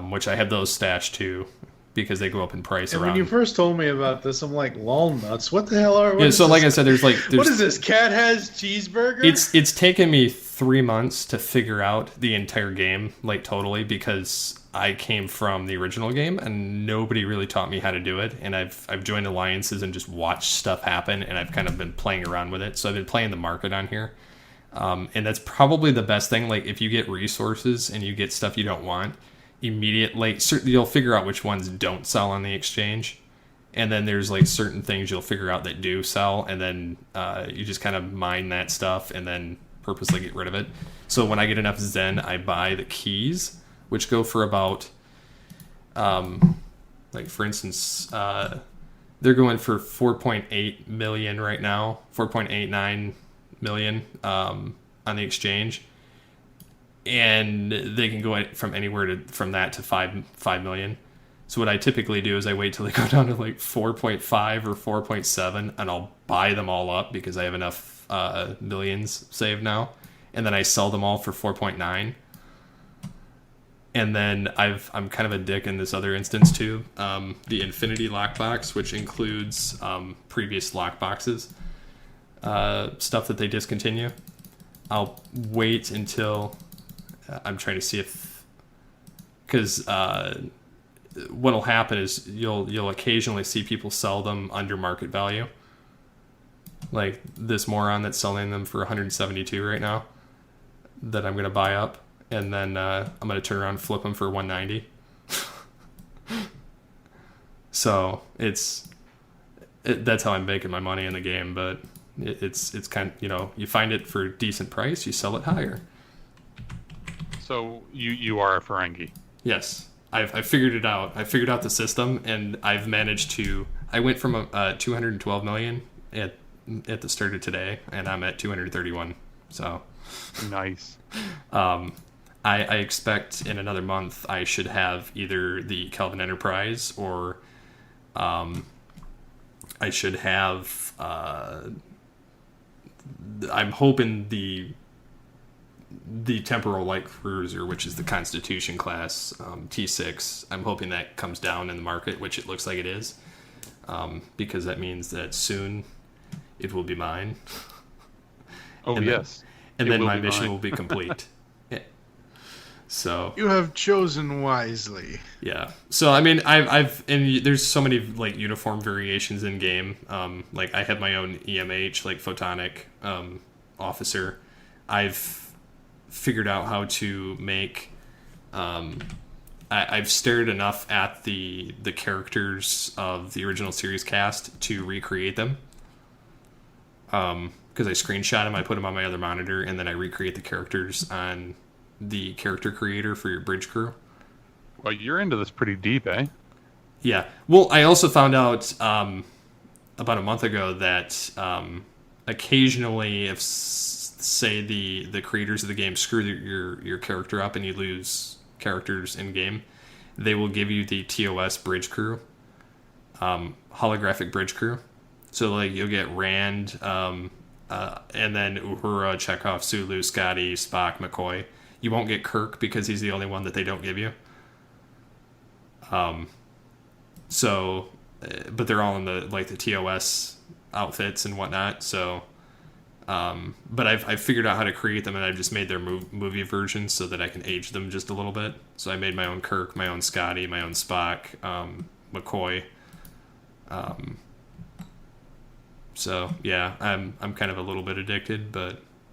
which I have those stashed too, because they go up in price. And around. when you first told me about this, I'm like, lol nuts. What the hell are? Yeah, so like I said, there's what is this? Cat has cheeseburger? It's taken me 3 months to figure out the entire game, like totally, because I came from the original game and nobody really taught me how to do it. And I've joined alliances and just watched stuff happen, and I've kind of been playing around with it. So I've been playing the market on here, and that's probably the best thing. Like, if you get resources and you get stuff you don't want, immediately you'll figure out which ones don't sell on the exchange, and then there's like certain things you'll figure out that do sell, and then you just kind of mine that stuff and then purposely get rid of it. So when I get enough Zen, I buy the keys, which go for about like, for instance, they're going for 4.8 million right now, 4.89 million on the exchange. And they can go from anywhere from that to 5 million. So what I typically do is I wait till they go down to like 4.5 or 4.7, and I'll buy them all up because I have enough millions saved now, and then I sell them all for 4.9. And then I'm kind of a dick in this other instance too. The Infinity lockbox, which includes previous lockboxes, stuff that they discontinue. I'll wait until I'm trying to see if, because what'll happen is you'll occasionally see people sell them under market value, like this moron that's selling them for 172 right now that I'm gonna buy up, and then I'm gonna turn around and flip them for 190. So that's how I'm making my money in the game. But it's kind of, you find it for a decent price, you sell it higher. So you are a Ferengi. Yes, I've figured it out. I figured out the system, and I've managed to. I went from 212 million at the start of today, and I'm at 231. So Nice. I expect in another month I should have either the Kelvin Enterprise or I should have. I'm hoping the Temporal Light Cruiser, which is the Constitution class T6. I'm hoping that comes down in the market, which it looks like it is, because that means that soon it will be mine. Oh, and yes. And then my mission will be complete. Yeah. So You have chosen wisely. yeah. So I mean, I've and there's so many like uniform variations in game. Like I have my own EMH, like photonic officer. I've figured out how to make. I've stared enough at the characters of the original series cast to recreate them. Because I screenshot them, I put them on my other monitor, and then I recreate the characters on the character creator for your bridge crew. Well, you're into this pretty deep, eh? Yeah. Well, I also found out about a month ago that occasionally, if say the creators of the game screw your character up and you lose characters in game, they will give you the TOS bridge crew, holographic bridge crew. So like you'll get Rand, and then Uhura, Chekhov, Sulu, Scotty, Spock, McCoy. You won't get Kirk because he's the only one that they don't give you. So, but they're all in the TOS outfits and whatnot. So, but I've figured out how to create them, and I've just made their movie versions so that I can age them just a little bit. So I made my own Kirk, my own Scotty, my own Spock, McCoy. So yeah, I'm kind of a little bit addicted,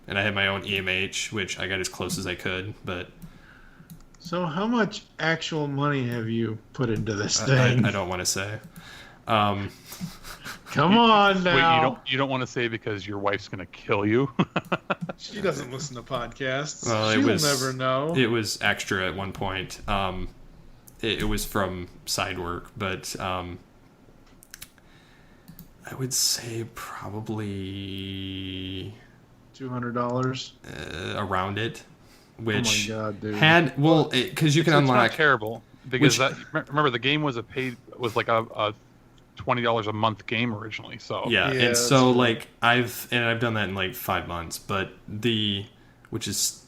and I have my own EMH, which I got as close as I could, but. So how much actual money have you put into this thing? I don't want to say. Come on now. Wait, you don't want to say because your wife's going to kill you? She doesn't listen to podcasts. Well, She'll never know. It was extra at one point. It was from side work, but I would say probably $200 around it. Which oh my God, dude. because you can It's unlock. not terrible because remember the game was like a $20 a month game originally. So Yeah, and so like I've done that in like 5 months, but which is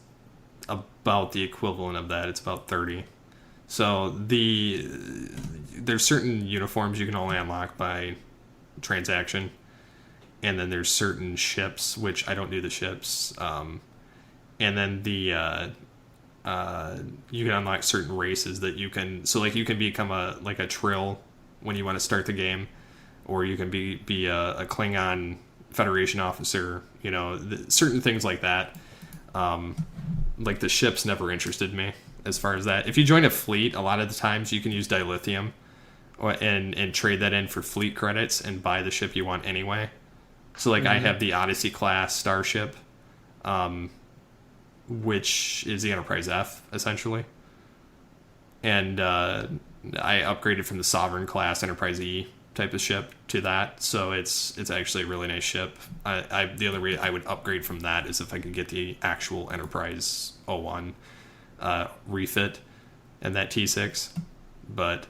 about the equivalent of that. It's about 30. So there's certain uniforms you can only unlock by transaction, and then there's certain ships, which I don't do the ships, and then you can unlock certain races that you can, so like you can become a Trill when you want to start the game, or you can be a Klingon Federation officer, certain things like that. Like the ships never interested me as far as that. If you join a fleet, a lot of the times you can use dilithium and trade that in for fleet credits and buy the ship you want anyway. So like I have the Odyssey class starship, which is the Enterprise F essentially, and I upgraded from the Sovereign class Enterprise E type of ship to that, so it's actually a really nice ship. The other way I would upgrade from that is if I could get the actual Enterprise 01 refit and that T6, but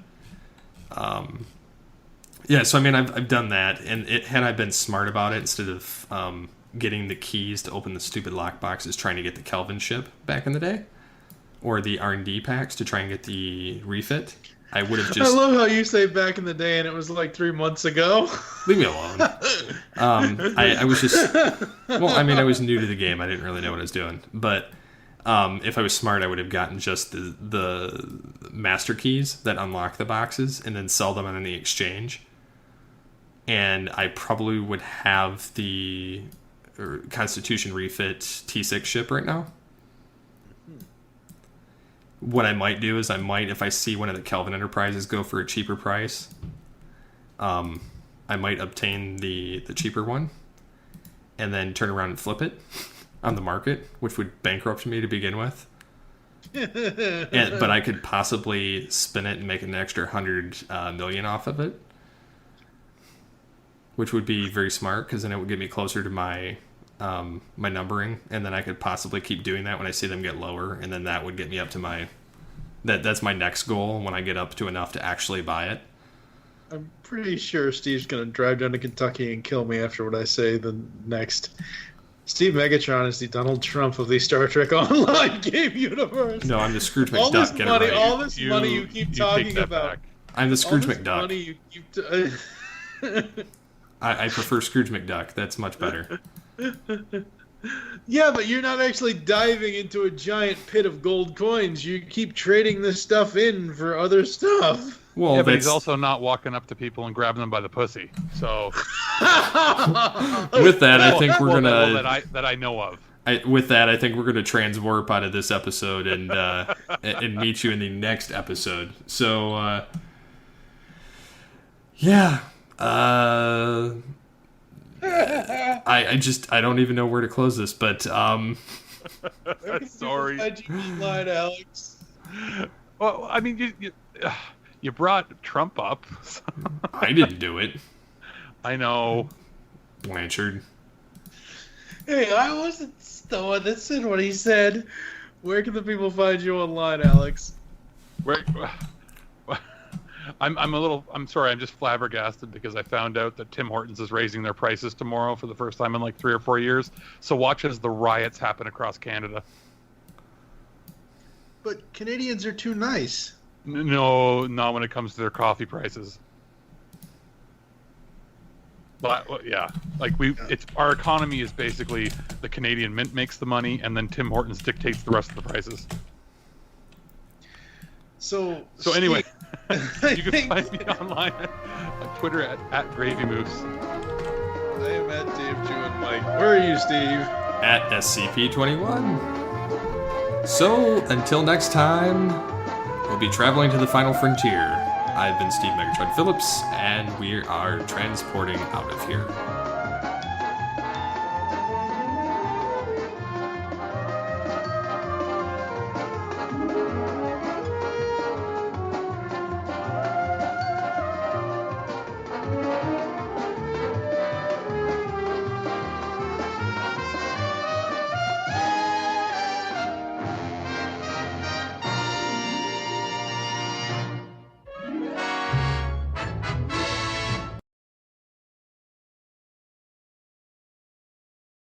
yeah, so I mean I've done that, and had I been smart about it, instead of getting the keys to open the stupid lock boxes trying to get the Kelvin ship back in the day, or the R&D packs to try and get the refit, I would have just... I love how you say back in the day and it was like 3 months ago. Leave me alone. I was just... Well, I mean, I was new to the game. I didn't really know what I was doing. But if I was smart, I would have gotten just the master keys that unlock the boxes and then sell them on the exchange. and I probably would have the Constitution refit T6 ship right now. What I might do is if I see one of the Kelvin Enterprises go for a cheaper price, I might obtain the cheaper one and then turn around and flip it on the market, which would bankrupt me to begin with. But I could possibly spin it and make an extra 100 million off of it, which would be very smart because then it would get me closer to my numbering, and then I could possibly keep doing that when I see them get lower, and then that would get me up to my that's my next goal when I get up to enough to actually buy it. I'm pretty sure Steve's going to drive down to Kentucky and kill me after what I say the next. Steve Megatron is the Donald Trump of the Star Trek Online game universe. No, I'm the Scrooge McDuck. All this Get money, it right. all this money you keep talking about. Back. I'm the Scrooge all this McDuck. Money you keep I prefer Scrooge McDuck. That's much better. Yeah, but you're not actually diving into a giant pit of gold coins. You keep trading this stuff in for other stuff. Well, yeah, but he's also not walking up to people and grabbing them by the pussy. So with that, I think we're gonna that I know of. With that, I think we're gonna transwarp out of this episode and and meet you in the next episode. So yeah. I don't even know where to close this, but Sorry. Line, Alex. Well, I mean, you brought Trump up. I didn't do it. I know. Blanchard. Hey, I wasn't the one that said what he said. Where can the people find you online, Alex? I'm sorry, I'm just flabbergasted because I found out that Tim Hortons is raising their prices tomorrow for the first time in like 3 or 4 years. So watch as the riots happen across Canada. But Canadians are too nice. No, not when it comes to their coffee prices. But yeah, like it's our economy is basically the Canadian Mint makes the money, and then Tim Hortons dictates the rest of the prices. So anyway, you can find me online on Twitter at Gravy Moose. I am at Dave, Jew, and Mike. Where are you, Steve? At SCP-21. So, until next time, we'll be traveling to the final frontier. I've been Steve Megatron Phillips, and we are transporting out of here.